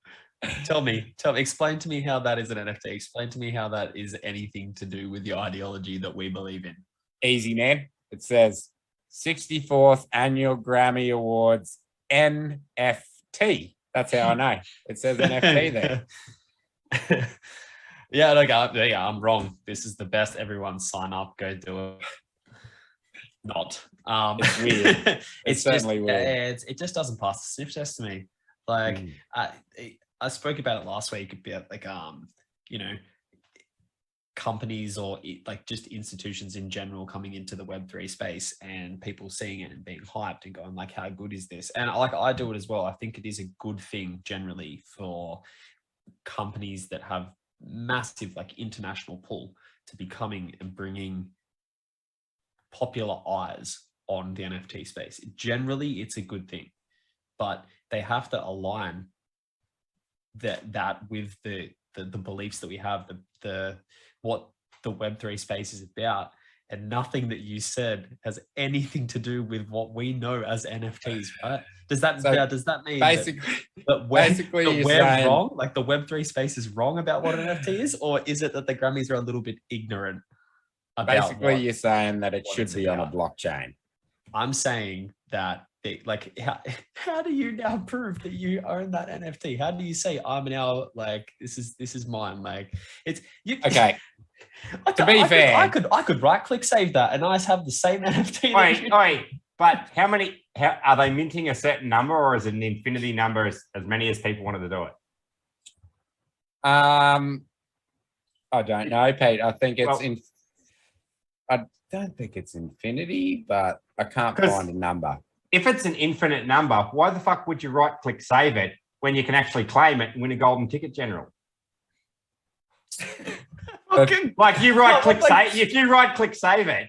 Tell me, explain to me how that is an NFT. Explain to me how that is anything to do with the ideology that we believe in. Easy, man. It says 64th Annual Grammy Awards NFT. That's how I know. It says NFT there. Yeah, I'm wrong. This is the best. Everyone sign up. Go do it. Not. It's weird. It's certainly just, weird. it just doesn't pass the sniff test to me. Like, I spoke about it last week about like, you know, companies or like just institutions in general coming into the Web3 space and people seeing it and being hyped and going like, how good is this? And like, I do it as well. I think it is a good thing generally for companies that have massive like international pull to be coming and bringing popular eyes on the NFT space. Generally, it's a good thing, but they have to align that with the beliefs that we have, the what the Web3 space is about, and nothing that you said has anything to do with what we know as NFTs, right? Does that mean basically that we're wrong? Like the Web3 space is wrong about what an NFT is, or is it that the Grammys are a little bit ignorant about basically you're saying that it should be on a blockchain? I'm saying that like how do you now prove that you own that NFT? How do you say I'm now like this is mine? Like it's you okay. To be fair, I could right click save that and I have the same NFT. Wait, but how are they minting a certain number, or is it an infinity number as many as people wanted to do it? I don't know, Pete. I think it's I don't think it's infinity, but I can't find a number. If it's an infinite number, why the fuck would you right click save it when you can actually claim it and win a golden ticket, General? Like you right click save, if you right click save it,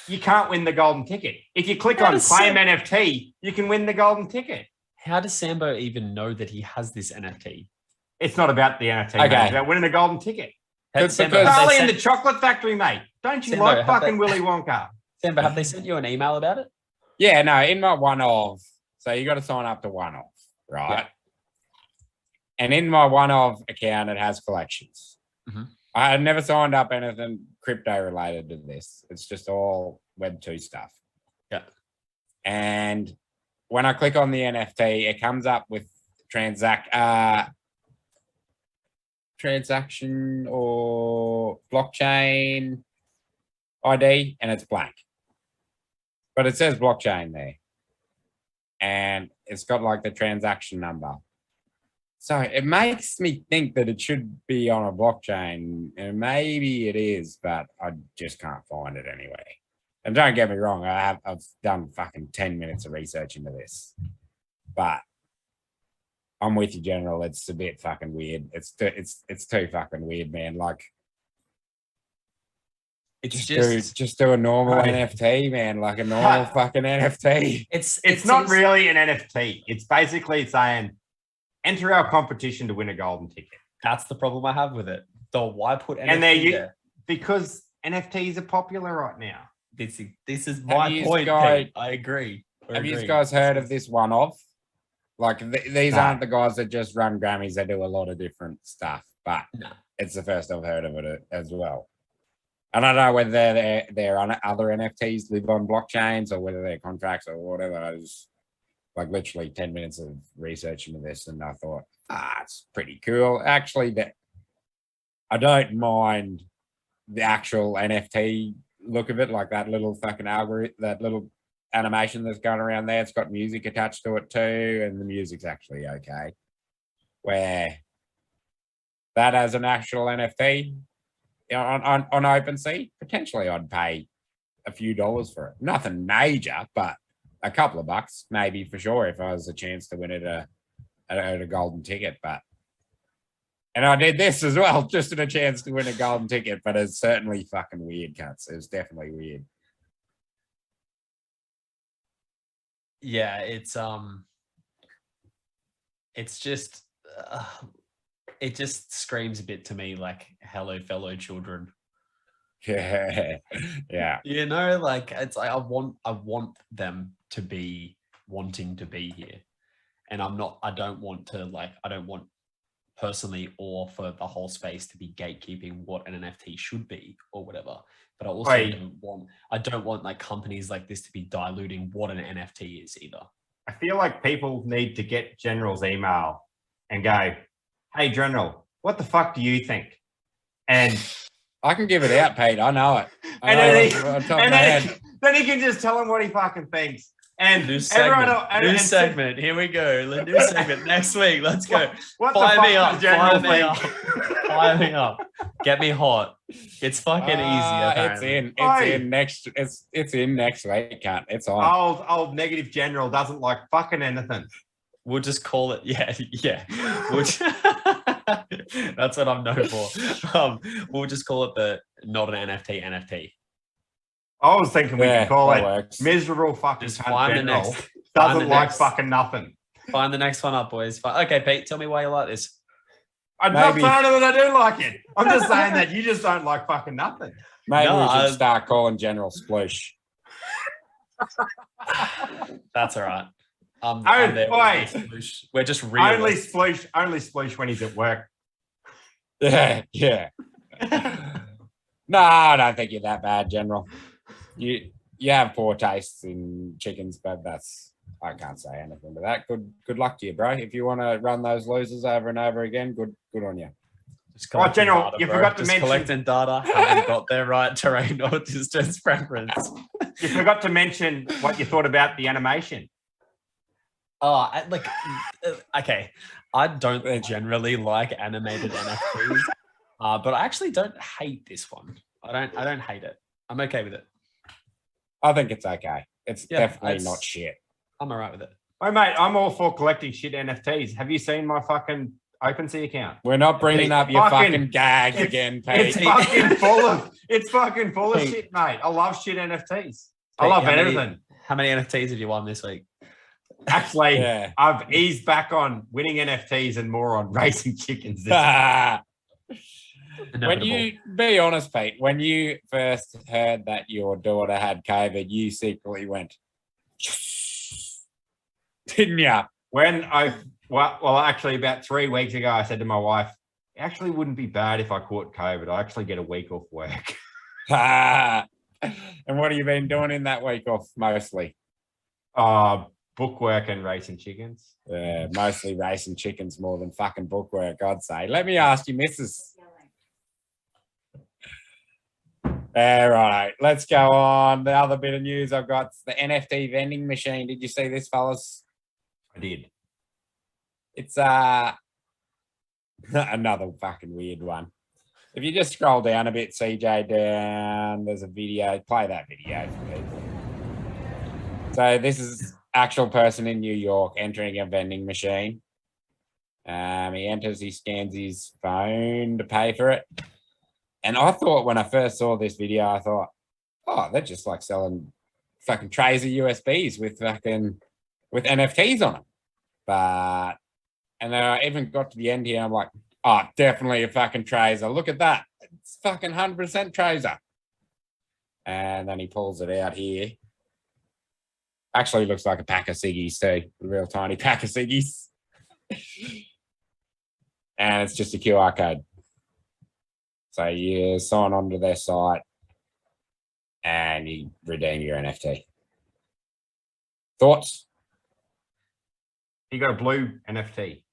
you can't win the golden ticket. If you click on claim NFT, you can win the golden ticket. How does Sambo even know that he has this NFT? It's not about the NFT, okay. Mate. It's about winning a golden ticket. Charlie in the chocolate factory, mate. Don't you like fucking Willy Wonka? Sambo, have they sent you an email about it? Yeah, no, in my one-of. So you got to sign up to one-of, right? Yeah. And in my one-of account, it has collections. Mm-hmm. I had never signed up anything crypto related to this. It's just all Web2 stuff. Yeah. And when I click on the NFT, it comes up with transaction or blockchain ID, and it's blank. But it says blockchain there. And it's got like the transaction number. So it makes me think that it should be on a blockchain, and maybe it is, but I just can't find it anyway. And don't get me wrong, I've done fucking 10 minutes of research into this, but I'm with you, General. It's a bit fucking weird. It's too fucking weird, man. Like, it's just do a normal NFT, man. Like a normal fucking NFT. It's not really an NFT. It's basically saying, enter our competition to win a golden ticket. That's the problem I have with it. So why put NFT there? Because NFTs are popular right now. This is my point, Pete. I agree. Have you guys heard of this one-of? Like, these aren't the guys that just run Grammys. They do a lot of different stuff, but it's the first I've heard of it as well. I don't know whether their other NFTs live on blockchains or whether they're contracts or whatever. I was like literally 10 minutes of research into this, and I thought, it's pretty cool. Actually, that I don't mind the actual NFT look of it, like that little fucking algorithm, that little animation that's going around there. It's got music attached to it too, and the music's actually okay. Where that as an actual NFT on OpenSea, potentially I'd pay a few dollars for it. Nothing major, but a couple of bucks maybe for sure if I was a chance to win it at a golden ticket. And I did this as well, just at a chance to win a golden ticket, but it's certainly fucking weird, cunts. It was definitely weird. Yeah, it's just it just screams a bit to me like, hello, fellow children. Yeah. You know, like it's like I want them to be wanting to be here. And I don't want personally or for the whole space to be gatekeeping what an NFT should be or whatever. But I also don't want like companies like this to be diluting what an NFT is either. I feel like people need to get General's email and go, hey, General, what the fuck do you think? And I can give it out, Pete. I know it. then he can just tell him what he fucking thinks. And New segment. everyone, Segment. Here we go. The new segment next week. Let's go. What Fire the fuck me up. does General Fire me think? up. Fire me up. Get me hot. It's fucking easy. Apparently. It's in next. It's in next week. Can't. It's on. Old negative General doesn't like fucking anything. We'll just call it. Yeah. That's what I'm known for. We'll just call it the not an NFT. I was thinking we could call it works. miserable fucking Just cunt find the General. next. Doesn't like fucking nothing. Find the next one up, boys. Okay, Pete, tell me why you like this. I'm not saying that I do like it. I'm just saying that you just don't like fucking nothing. Maybe we should start calling General Sploosh. That's all right. We're just only sploosh when he's at work. Yeah. No, I don't think you're that bad, General. You have poor tastes in chickens, but I can't say anything to that. Good luck to you, bro. If you want to run those losers over and over again, good on you. Right, General, you forgot to mention collecting data, haven't got their right terrain or distance preference. You forgot to mention what you thought about the animation. Okay, I don't generally like animated NFTs, but I actually don't hate this one. I don't hate it. I'm okay with it. I think it's okay. It's definitely not shit. I'm all right with it. Oh, mate, I'm all for collecting shit NFTs. Have you seen my fucking OpenSea account? We're not bringing up your fucking gags again, Pete. It's fucking full of shit, mate. I love shit NFTs. Pete, I love everything. How many NFTs have you won this week? Actually, I've eased back on winning NFTs and more on racing chickens. When you be honest, Pete, when you first heard that your daughter had COVID, you secretly went, didn't you? Actually, about 3 weeks ago, I said to my wife, it actually wouldn't be bad if I caught COVID. I actually get a week off work. And what have you been doing in that week off mostly? Bookwork and racing chickens. Yeah, mostly racing chickens more than fucking bookwork, I'd say. Let me ask you, Mrs. All right, let's go on. The other bit of news I've got is the NFT vending machine. Did you see this, fellas? I did. It's another fucking weird one. If you just scroll down a bit, CJ, down, there's a video. Play that video for people. So this is actual person in New York entering a vending machine. He enters, he scans his phone to pay for it. And I thought when I first saw this video, I thought, oh, they're just like selling fucking trays of USBs with NFTs on them. And then I even got to the end here, I'm like, oh, definitely a fucking Tracer. Look at that. It's fucking 100% Tracer. And then he pulls it out here. Actually looks like a pack of ciggies too. A real tiny pack of ciggies. And it's just a QR code. So you sign on to their site and you redeem your NFT. Thoughts? You got a blue NFT.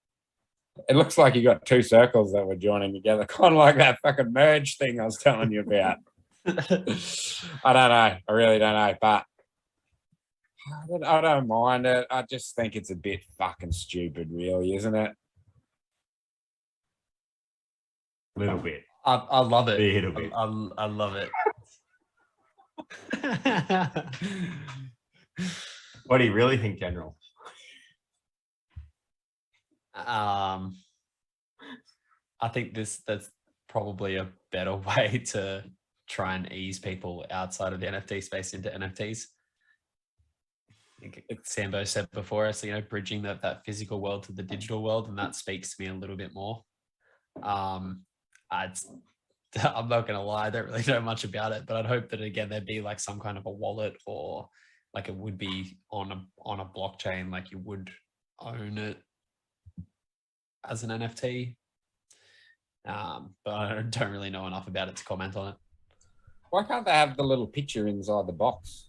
It looks like you got two circles that were joining together, kind of like that fucking merge thing I was telling you about. I don't know. I really don't know, but I don't mind it. I just think it's a bit fucking stupid, really, isn't it? A little bit. I love it. A little bit. I love it. What do you really think, General? I think that's probably a better way to try and ease people outside of the NFT space into NFTs. I think Sambo said before, so bridging that physical world to the digital world, and that speaks to me a little bit more. I'm not gonna lie, I don't really know much about it, but I'd hope that again there'd be like some kind of a wallet, or like it would be on a blockchain, like you would own it as an NFT. But I don't really know enough about it to comment on it. Why can't they have the little picture inside the box?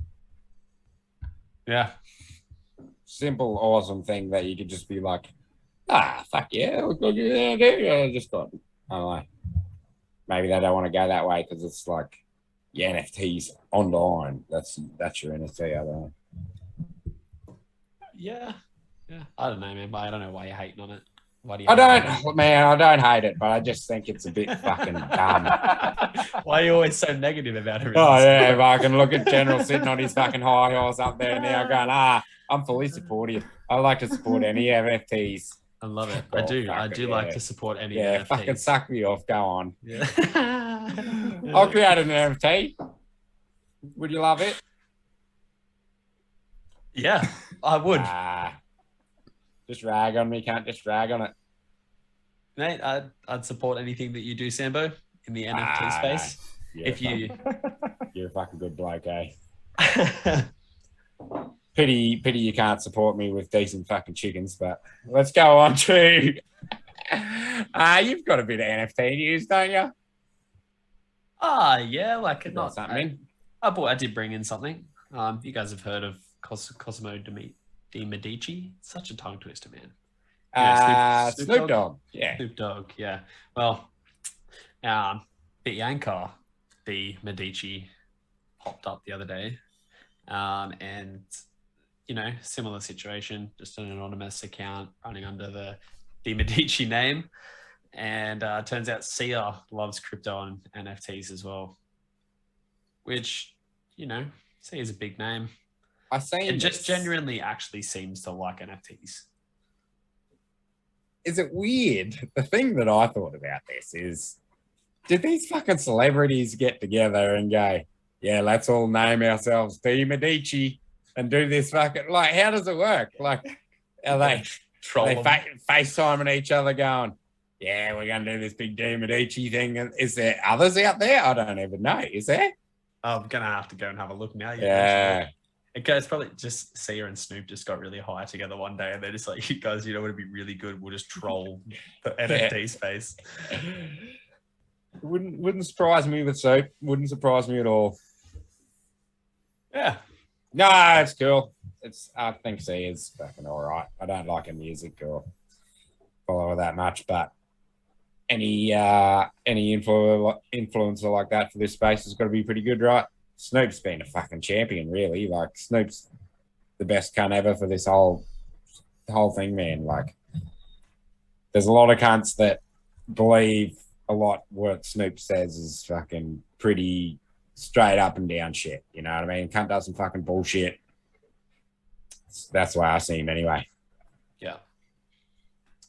Yeah. Simple, awesome thing that you could just be like, fuck yeah, look what you're gonna do. I just got, I don't know. Maybe they don't want to go that way because it's like, Yeah, NFTs online. That's your NFT. I don't know. Yeah. I don't know, man. But I don't know why you're hating on it. Why do you? I don't hate it, but I just think it's a bit fucking dumb. Why are you always so negative about everything? Oh yeah, if I can look at General sitting on his fucking high horse up there now, going, I'm fully supportive. I like to support any NFTs. I love it. Oh, I do like to support any NFTs. Fucking suck me off. Go on. Yeah. I'll create an NFT. Would you love it? Yeah, I would. Just rag on me. Can't just rag on it. Mate, I'd support anything that you do, Sambo, in the NFT space. You're a fucking good bloke, eh? Pity you can't support me with decent fucking chickens, but let's go on to you've got a bit of NFT news, don't you? Yeah, like not something. I did bring in something. You guys have heard of Cosimo de Medici? Such a tongue twister, man. Snoop Dogg. Yeah. Snoop Dogg, yeah. Well, Bianca de Medici popped up the other day. And similar situation, just an anonymous account running under the De Medici name. And turns out Sia loves crypto and NFTs as well, which, Sia is a big name. It just genuinely actually seems to like NFTs. Is it weird? The thing that I thought about this is, did these fucking celebrities get together and go, yeah, let's all name ourselves De Medici and do this fucking, like, how does it work? Like, are they FaceTiming each other going, yeah, we're going to do this big De Medici thing. Is there others out there? I don't even know. Is there? I'm going to have to go and have a look now. Yeah. It's probably just Sia and Snoop just got really high together one day and they're just like, you guys, what would be really good? We'll just troll the NFT space. Wouldn't surprise me with Soap. Wouldn't surprise me at all. Yeah. No, it's cool. I think Sia's fucking all right. I don't like her music or follow her that much, but any influencer like that for this space has got to be pretty good, right? Snoop's been a fucking champion, really. Like, Snoop's the best cunt ever for this whole thing, man. Like, there's a lot of cunts that believe a lot what Snoop says is fucking pretty straight up and down shit. You know what I mean? Cunt doesn't fucking bullshit. That's why I see him anyway. Yeah.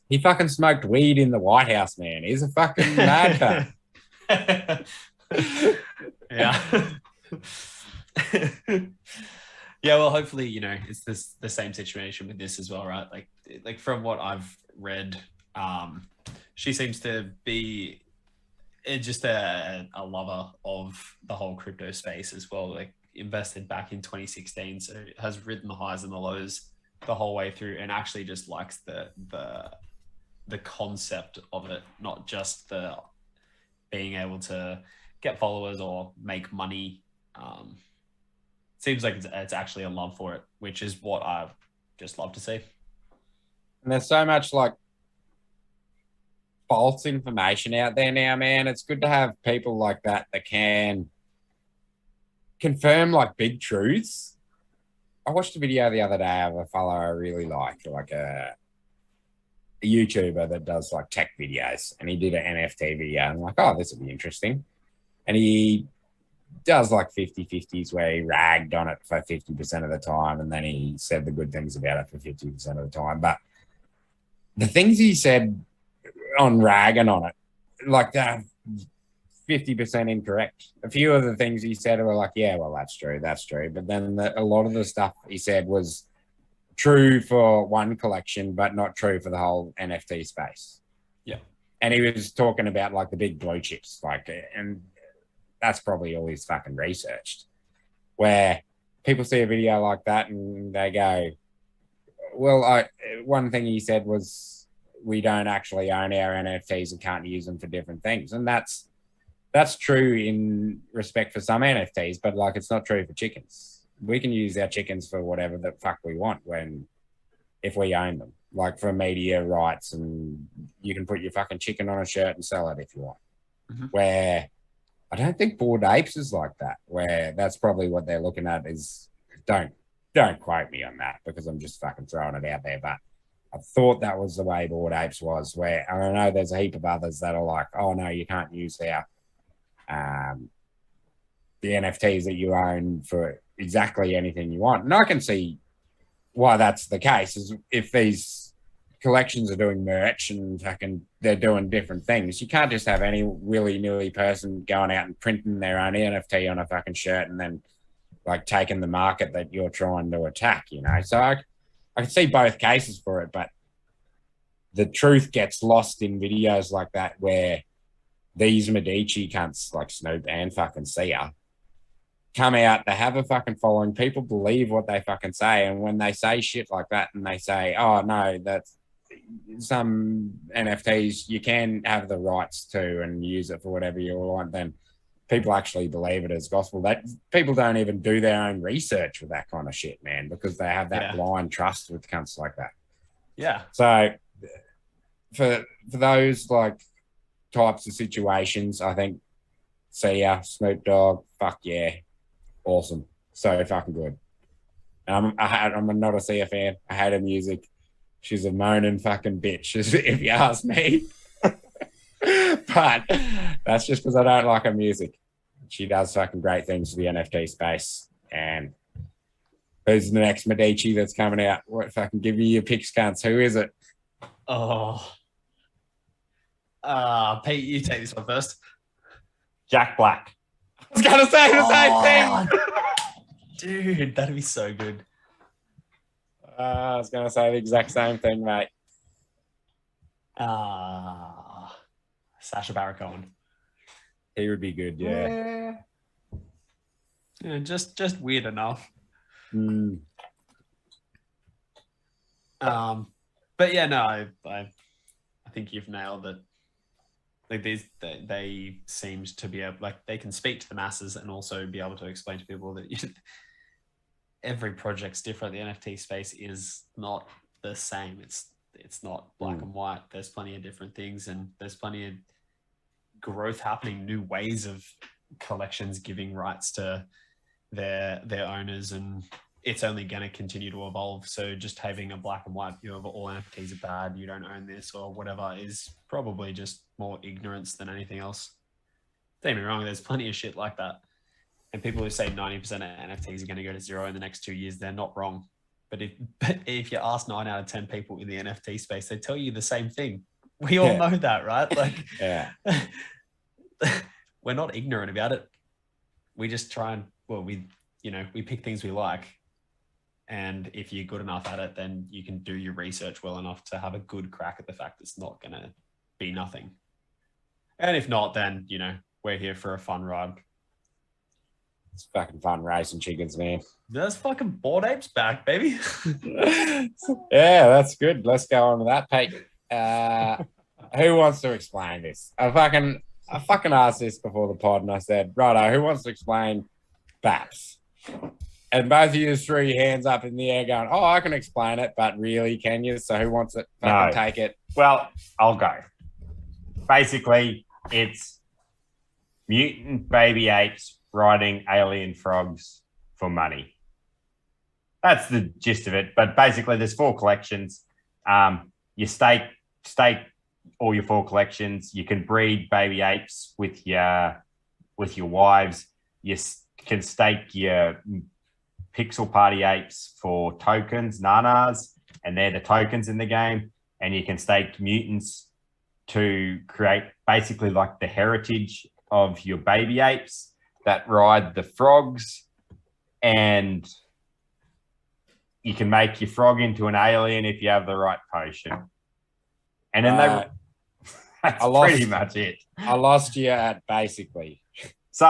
He fucking smoked weed in the White House, man. He's a fucking mad cunt. Yeah. Yeah, well, hopefully, it's the same situation with this as well, right? Like from what I've read, she seems to be just a lover of the whole crypto space as well. Like, invested back in 2016, so has ridden the highs and the lows the whole way through, and actually just likes the concept of it, not just the being able to get followers or make money. Seems like it's actually a love for it, which is what I just love to see. And there's so much like false information out there now, man. It's good to have people like that can confirm like big truths. I watched a video the other day of a fellow I really like a YouTuber that does like tech videos, and he did an NFT video. And I'm like, oh, this will be interesting. And he does like 50-50s where he ragged on it for 50% of the time, and then he said the good things about it for 50% of the time. But the things he said on ragging on it, like that, 50% incorrect. A few of the things he said were like, yeah, well, that's true. But then a lot of the stuff he said was true for one collection, but not true for the whole NFT space. Yeah. And he was talking about like the big blue chips, like, and that's probably all he's fucking researched, where people see a video like that and they go, well, one thing he said was, we don't actually own our NFTs and can't use them for different things. And that's true in respect for some NFTs, but like, it's not true for chickens. We can use our chickens for whatever the fuck we want if we own them, like for media rights, and you can put your fucking chicken on a shirt and sell it if you want. Mm-hmm. Where I don't think Bored Apes is like that, where that's probably what they're looking at is don't quote me on that because I'm just fucking throwing it out there. But I thought that was the way Bored Apes was, where I know there's a heap of others that are like, oh no, you can't use our the NFTs that you own for exactly anything you want. And I can see why that's the case, is if these collections are doing merch and fucking they're doing different things, you can't just have any willy-nilly person going out and printing their own NFT on a fucking shirt and then like taking the market that you're trying to attack, you know? So I can see both cases for it, but the truth gets lost in videos like that where these Medici cunts like Snoop and fucking Sia come out, they have a fucking following, people believe what they fucking say, and when they say shit like that and they say, oh no, that's some NFTs you can have the rights to and use it for whatever you want, then people actually believe it as gospel. That people don't even do their own research with that kind of shit, man, because they have that blind trust with cunts like that. Yeah. So for those like types of situations, I think Sia, Snoop Dogg, fuck yeah, awesome, so fucking good. I'm not a Sia fan. I hate her music. She's a moaning fucking bitch, if you ask me. But that's just because I don't like her music. She does fucking great things for the NFT space. And who's the next Medici that's coming out? What fucking give me your picks, cunts? Who is it? Oh, Pete, you take this one first. Jack Black. I was gonna say the same thing. Dude, that'd be so good. I was gonna say the exact same thing, mate. Sacha Baron Cohen. He would be good, yeah. Yeah, just weird enough. But yeah, no, I think you've nailed it. Like they seemed to be able, like they can speak to the masses and also be able to explain to people that every project's different. The NFT space is not the same. It's not black and white. There's plenty of different things, and there's plenty of growth happening, new ways of collections giving rights to their owners, and it's only going to continue to evolve. So just having a black and white view of all NFTs are bad, you don't own this or whatever, is probably just more ignorance than anything else. Don't get me wrong, there's plenty of shit like that. And people who say 90% of NFTs are going to go to zero in the next 2 years, they're not wrong. But if you ask 9 out of 10 people in the NFT space, they tell you the same thing. We all know that, right? Like, we're not ignorant about it. We just try and, we pick things we like. And if you're good enough at it, then you can do your research well enough to have a good crack at the fact it's not going to be nothing. And if not, then, we're here for a fun ride. It's fucking fun racing chickens, man. There's fucking Bored Apes back, baby. Yeah, that's good. Let's go on to that, Pete. Who wants to explain this? I fucking asked this before the pod and I said, righto, who wants to explain BAPS? And both of you threw your hands up in the air going, oh, I can explain it, but really, can you? So who wants it? Fucking take it. Well, I'll go. Basically, it's mutant baby apes riding alien frogs for money. That's the gist of it. But basically, there's 4 collections. You stake all your 4 collections. You can breed baby apes with your wives. You can stake your pixel party apes for tokens, nanas, and they're the tokens in the game. And you can stake mutants to create basically like the heritage of your baby apes that ride the frogs. And you can make your frog into an alien if you have the right potion. And then that's pretty much it. I lost you at basically. So,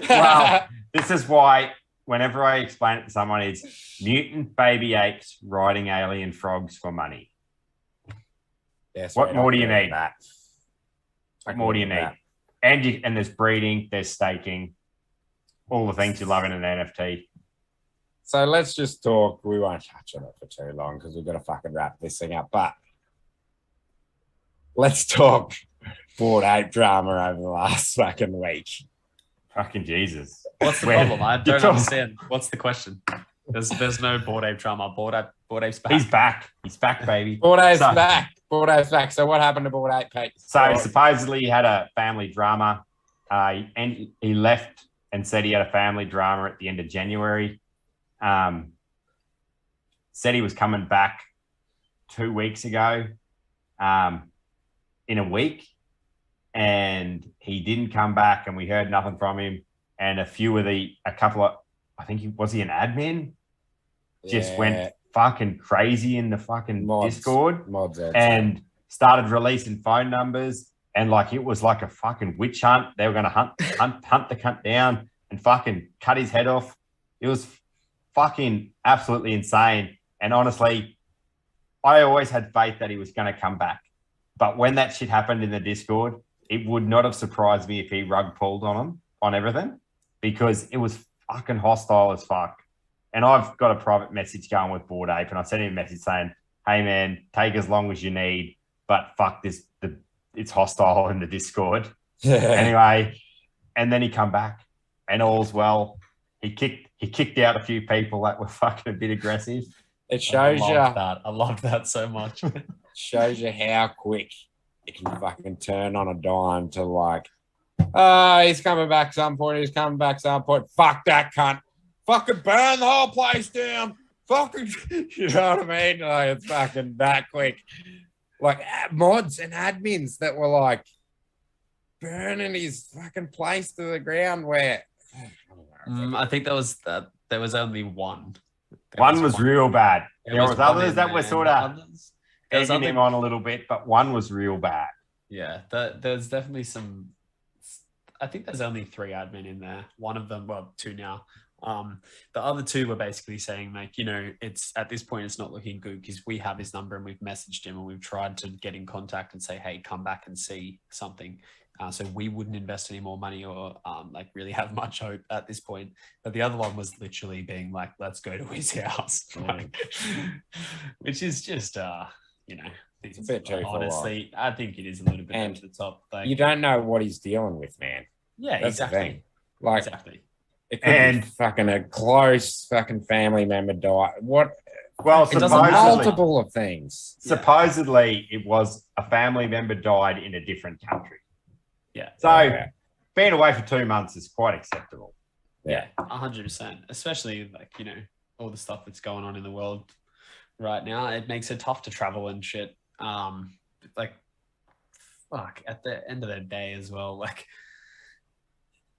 well, this is why whenever I explain it to someone, it's mutant baby apes riding alien frogs for money. Yes, what more do you need? What more do you need? And there's breeding, there's staking, all the things you love in an NFT. So let's just talk. We won't touch on it for too long because we've got to fucking wrap this thing up. But let's talk Bored Ape drama over the last fucking week. Fucking Jesus. What's the Where- problem? I don't talk- understand. What's the question? There's no Bored Ape drama. Bored Ape's back. He's back. He's back, baby. Bored Ape's So- back. Bored Ape's back. So what happened to Bored Ape, Pete? So supposedly he had a family drama, and he left and said he had a family drama at the end of January. Said he was coming back 2 weeks ago, in a week, and he didn't come back, and we heard nothing from him. And a couple of, I think was he an admin? Just went fucking crazy in the fucking Discord Mods and started releasing phone numbers, and like it was like a fucking witch hunt. They were going to hunt the cunt down and fucking cut his head off. It was fucking absolutely insane. And honestly, I always had faith that he was going to come back. But when that shit happened in the Discord, it would not have surprised me if he rug pulled on him on everything, because it was fucking hostile as fuck. And I've got a private message going with Bored Ape, and I sent him a message saying, "Hey man, take as long as you need, but fuck this, it's hostile in the Discord." Anyway, and then he come back, and all's well. He kicked out a few people that were fucking a bit aggressive. It shows you. I love that so much. Shows you how quick it can fucking turn on a dime to like, he's coming back some point. He's coming back some point. Fuck that cunt. Fucking burn the whole place down. Fucking, you know what I mean? Like, it's fucking that quick. Like mods and admins that were like burning his fucking place to the ground. Where I think there was only one. One was real bad. There was one others in that there, were and sort the of others- there was egging him on a little bit, but one was real bad. Yeah, there's definitely some. I think there's only 3 admin in there. One of them, well, 2 now. The other 2 were basically saying, like, you know, it's at this point it's not looking good because we have his number and we've messaged him and we've tried to get in contact and say, hey, come back and see something. So we wouldn't invest any more money or like really have much hope at this point. But the other one was literally being like, let's go to his house, like, which is just, you know, it's a bit too far. honestly, I think it is a little bit And over the top. Like, you don't know what he's dealing with, man. yeah, That's the thing. exactly. Like, Exactly. it could be fucking a close fucking family member die. What? Well, It doesn't supposedly, matter. Multiple of things. supposedly it was a family member died in a different country. Yeah. So Yeah. being away for 2 months is quite acceptable. Yeah. 100%. Especially like, you know, all the stuff that's going on in the world right now. It makes it tough to travel and shit. Like, fuck, at the end of the day as well, like,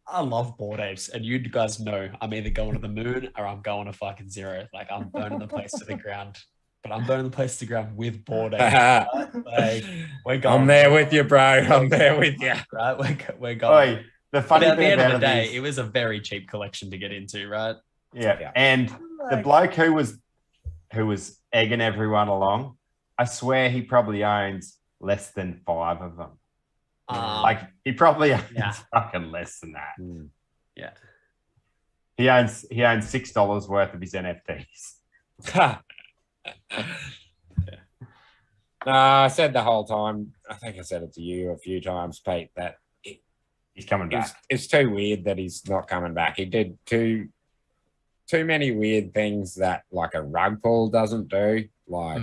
I love Bored Apes, and you guys know I'm either going to the moon or I'm going to fucking zero. Like, I'm burning the place to the ground, but I'm burning the place to the ground with Bored Apes. Like, we're going. I'm there with you, bro. I'm there with you. Right? We're going. Oi, the funny But at the thing end of about the day, it it is, was a very cheap collection to get into, right? yeah, and the bloke who was egging everyone along, I swear he probably owns less than 5 of them. Like he probably owns Yeah. fucking less than that. Yeah. He owns $6 worth of his NFTs. No, I said the whole time, I think I said it to you a few times, Pete, that He's coming back. it's too weird that he's not coming back. He did too many weird things that like a rug pull doesn't do. Like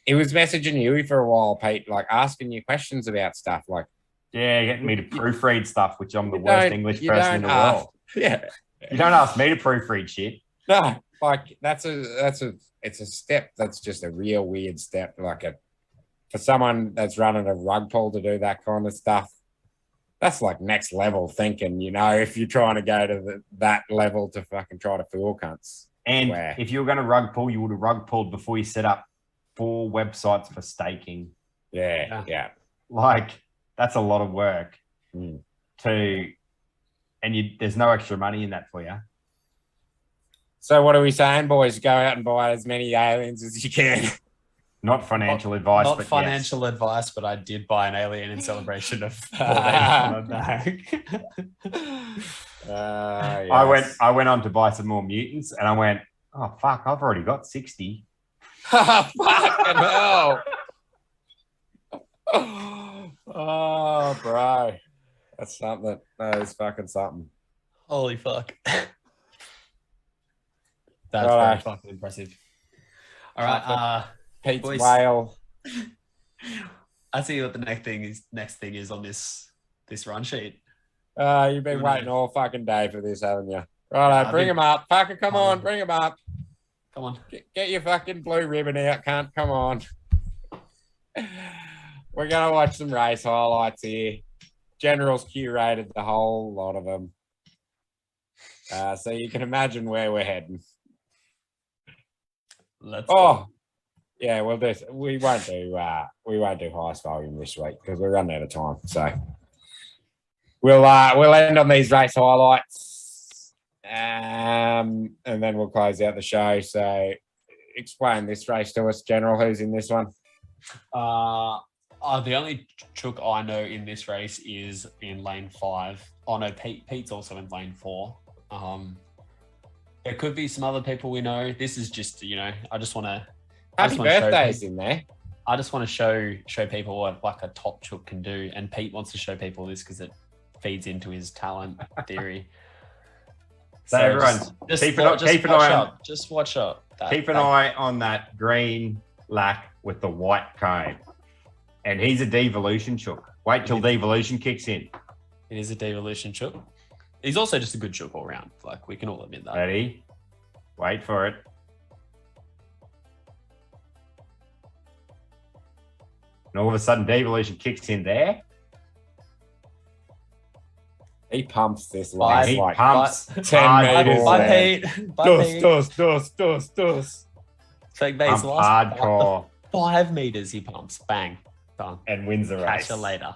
he was messaging you for a while, Pete, like asking you questions about stuff. Like, Yeah, getting me to proofread stuff, which I'm the You worst don't- English you person in don't the ask. world. yeah, You don't ask me to proofread shit. no, like it's a step that's just a real weird step. Like for someone that's running a rug pull to do that kind of stuff, that's like next level thinking, you know, if you're trying to go to that level to fucking try to fool cunts. And Wow. if you were going to rug pull, you would have rug pulled before you set up 4 websites for staking. Yeah. Like, that's a lot of work Mm. there's no extra money in that for you. So what are we saying, boys? Go out and buy as many aliens as you can. Not financial advice, Not but financial advice, but I did buy an alien in celebration of Bored Ape on a bag. yes. I went on to buy some more mutants, and I went, oh fuck, I've already got 60. Fucking hell. Oh, bro. That's something. That is fucking something. Holy fuck. That's Righto. very fucking impressive. All right, Pete's boys. whale. I see what the next thing is on this run sheet. You've been Doing waiting it. all fucking day for this, haven't you? Righto, I've bring been- him up. Fucker, come Hold on, on. bring him up. Come on. Get your fucking blue ribbon out, cunt. Come on. We're going to watch some race highlights here. General's curated the whole lot of them. So you can imagine where we're heading. Let's Oh, yeah, we'll do. We won't do highest volume this week because we're running out of time. So we'll end on these race highlights, and then we'll close out the show. So explain this race to us, General. Who's in this one? The only chook I know in this race is in lane 5. Oh no, Pete's also in lane 4. There could be some other people we know. This is just, I just want to. Happy birthday's in there. I just want to show people what like a top chook can do, and Pete wants to show people this because it feeds into his talent theory. So everyone, keep an eye on. Just watch up. Keep an eye on that green lack with the white cone. And he's a devolution chook. Wait till devolution kicks in. It is a devolution chook. He's also just a good chook all round. Like, we can all admit that. Ready? Wait for it. And all of a sudden, devolution kicks in there. He pumps this And last he like pumps 10 hard meters. Bye, there. Pete. Bye, Pete. Dos. Fake base. pump hardcore 5 meters he pumps. Bang. Done. and wins the race. Catch you later.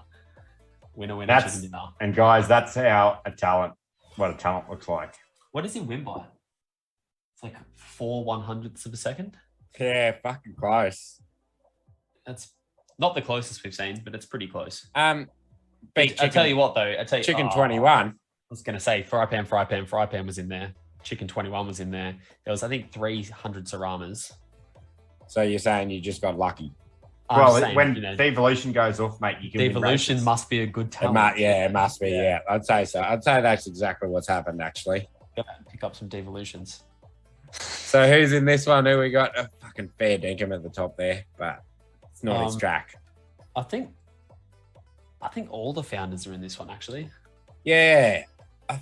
Winner, That's- chicken dinner. And guys, that's what a talent looks like. What does he win by? It's like 4 100ths of a second. Yeah, fucking close. That's not the closest we've seen, but it's pretty close. Beat I'll tell you what, though. Chicken 21. I was going to say Fry Pan was in there. Chicken 21 was in there. There was, I think, 300 Saramas. So you're saying you just got lucky? I'm saying, when devolution goes off, mate, you can win devolution races. must be a good talent. It must be. Yeah, I'd say so. I'd say that's exactly what's happened, actually. Pick up some devolutions. So who's in this one? Who we got? A fucking fair dinkum at the top there, but it's not his track. I think all the founders are in this one, actually. Yeah, I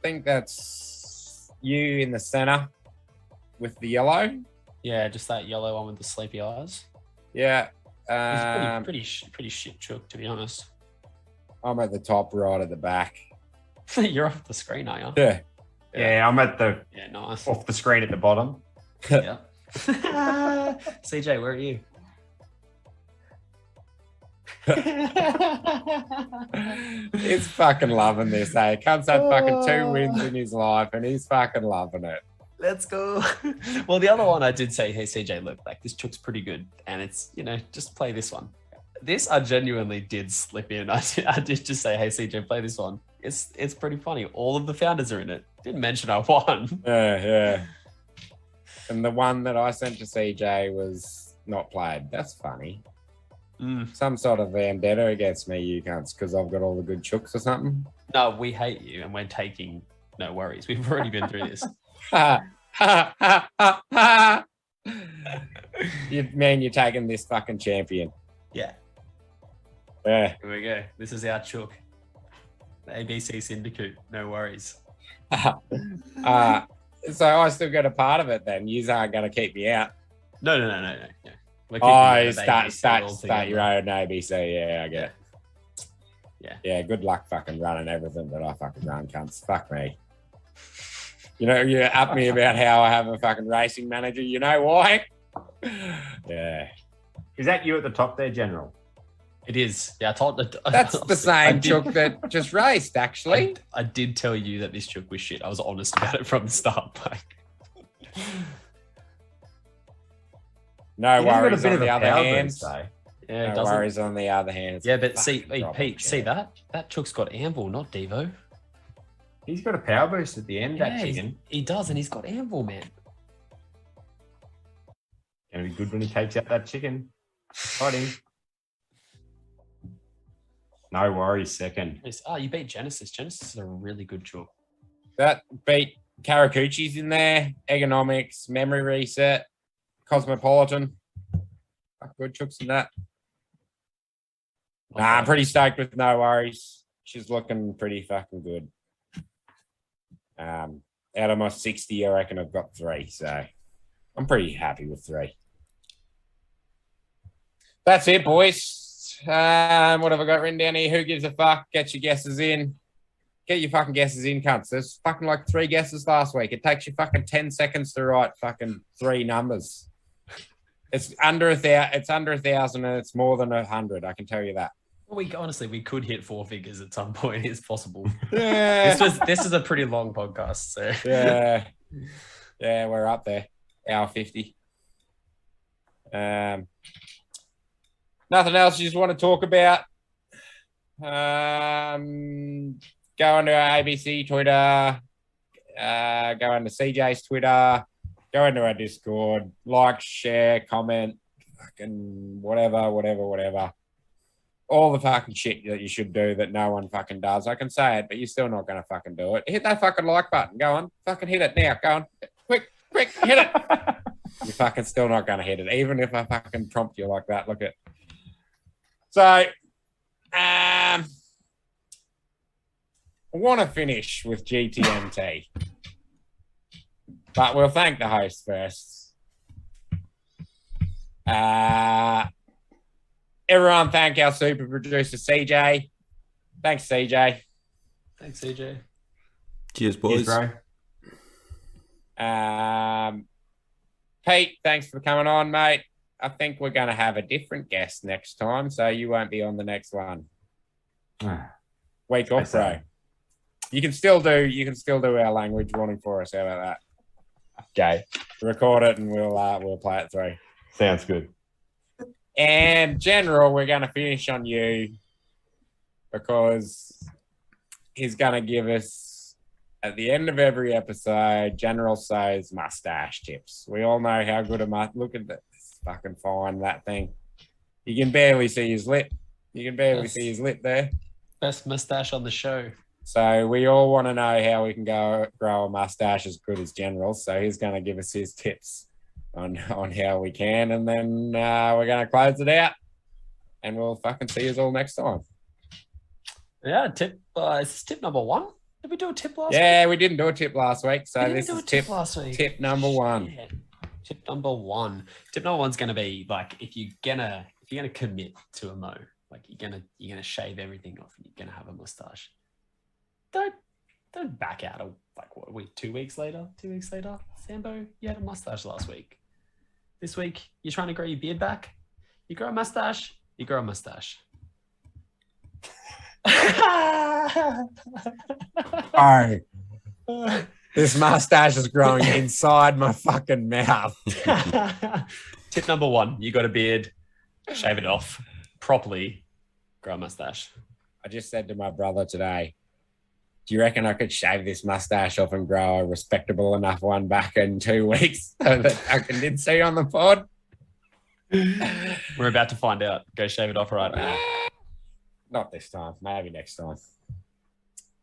think that's you in the center with the yellow. Yeah, just that yellow one with the sleepy eyes. Yeah, It's pretty shit chook, to be honest. I'm at the top, right at the back. You're off the screen, are you? Yeah, Yeah, I'm at the Yeah, nice. off the screen at the bottom. Yeah. CJ, where are you? he's fucking loving this. Hey, Cubs had fucking 2 wins in his life, and he's fucking loving it. Let's go. Well, the other one I did say, hey, CJ, look, like this chook's pretty good. And it's, just play this one. This I genuinely did slip in. I did just say, hey, CJ, play this one. It's pretty funny. All of the founders are in it. Didn't mention I won. Yeah. And the one that I sent to CJ was not played. That's funny. Some sort of vendetta against me, you cunts, because I've got all the good chooks or something. No, we hate you and we're taking no worries. We've already been through this. You mean you're taking this fucking champion? Yeah. Yeah. Here we go. This is our chook. The ABC Syndicate. No worries. So I still get a part of it then. You aren't going to keep me out. No. We're kicking Oh, the ABC start altogether. your own ABC. Yeah, I get it. Yeah. Yeah, good luck fucking running everything that I fucking run, cunts. Fuck me. You up me about how I have a fucking racing manager. You know why? Yeah. Is that you at the top there, General? It is. Yeah, I told That's the same chook that just raced, actually. I did tell you that this chook was shit. I was honest about it from the start. No He's got a worries bit on of the a other power hand. boost, though. Yeah, it No doesn't. worries on the other hand. It's Yeah, a but see, fucking hey, drop Pete, of see shit. that chook's got Anvil, not Devo. He's got a power boost at the end, that Yeah, chicken. he does, and he's got Anvil, man. Gonna be good when he takes out that chicken. Exciting. No worries, second. Oh, you beat Genesis. Genesis is a really good chook. That beat Karakuchi's in there. Economics, Memory Reset, Cosmopolitan. Good chooks in that. Nah, I'm pretty stoked with No Worries. She's looking pretty fucking good. Out of my 60, I reckon I've got 3. So I'm pretty happy with 3. That's it, boys. What have I got written down here? Who gives a fuck? Get your guesses in. Get your fucking guesses in, cunts. There's fucking like 3 guesses last week. It takes you fucking 10 seconds to write fucking 3 numbers. It's under 1,000. It's under 1,000, and it's more than 100. I can tell you that. Well, we could hit 4 figures at some point. It's possible. Yeah. This is a pretty long podcast. So Yeah, we're up there. Hour 50. Nothing else you just want to talk about? Go into our ABC Twitter, go into CJ's Twitter, go into our Discord, like, share, comment, fucking whatever. All the fucking shit that you should do that no one fucking does. I can say it, but you're still not going to fucking do it. Hit that fucking like button. Go on. Fucking hit it now. Go on. Quick, hit it. You're fucking still not going to hit it, even if I fucking prompt you like that. Look at. So, I want to finish with GTMT, but we'll thank the host first. Everyone, thank our super producer CJ. Thanks, CJ. thanks, CJ. Cheers, boys. Cheers, bro. Pete, thanks for coming on, mate. I think we're going to have a different guest next time, so you won't be on the next one. Week off, bro. You can still do our language warning for us. How about that? Okay. Record it and we'll play it through. Sounds good. And General, we're going to finish on you because he's going to give us, at the end of every episode, General says mustache tips. We all know how good a mustache. Look at this fucking fine, that thing. You can barely see his lip. See his lip there. Best mustache on the show. So we all want to know how we can grow a mustache as good as General. So he's going to give us his tips on how we can. And then we're going to close it out. And we'll fucking see you all next time. Yeah, tip. Is this tip number 1? Did we do a tip last week? Yeah, we didn't do a tip last week. So this is tip last week. Tip number 1. Yeah. Tip number 1. Tip number 1's gonna be like if you're gonna commit to a mo, like you're gonna shave everything off and you're gonna have a mustache. Don't back out of like what we 2 weeks later. 2 weeks later, Sambo, you had a mustache last week. This week you're trying to grow your beard back. You grow a mustache. You grow a mustache. Oh, this mustache is growing inside my fucking mouth. Tip number 1, you got a beard, shave it off properly, grow a mustache. I just said to my brother today, do you reckon I could shave this mustache off and grow a respectable enough one back in 2 weeks so that I can see on the pod? We're about to find out. Go shave it off right now. Not this time. Maybe next time.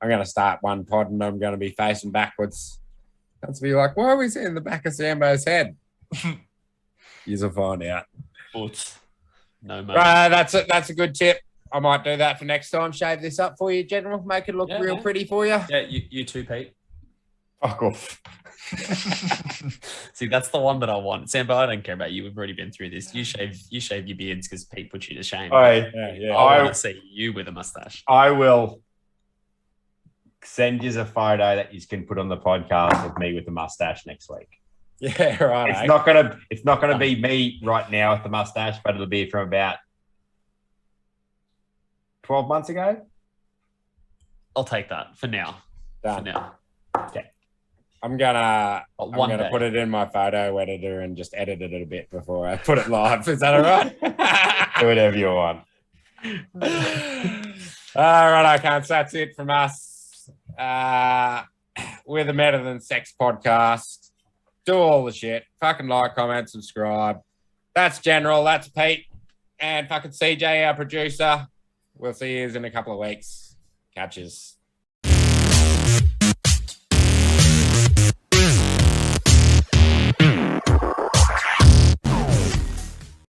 I'm going to start one pod and I'm going to be facing backwards. That's be like, why are we seeing the back of Sambo's head? You'll find out. Oops. No more. That's a good tip. I might do that for next time. Shave this up for you, General. Make it look real pretty for you. Yeah, you too, Pete. Fuck off. See, that's the one that I want. Sambo, I don't care about you. We've already been through this. You shave your beards because Pete put you to shame. I want to see you with a mustache. I will send you a photo that you can put on the podcast of me with the mustache next week. Yeah, right. It's not gonna be me right now with the mustache, but it'll be from about 12 months ago. I'll take that for now. Done. For now. Okay. I'm gonna day. put it in my photo editor and just edit it a bit before I put it live. Is that all right? Do whatever you want. All right, I can't. So that's it from us. We're the Better Than Sex podcast. Do all the shit. Fucking like, comment, subscribe. That's General. That's Pete. And fucking CJ, our producer. We'll see you in a couple of weeks. Catches.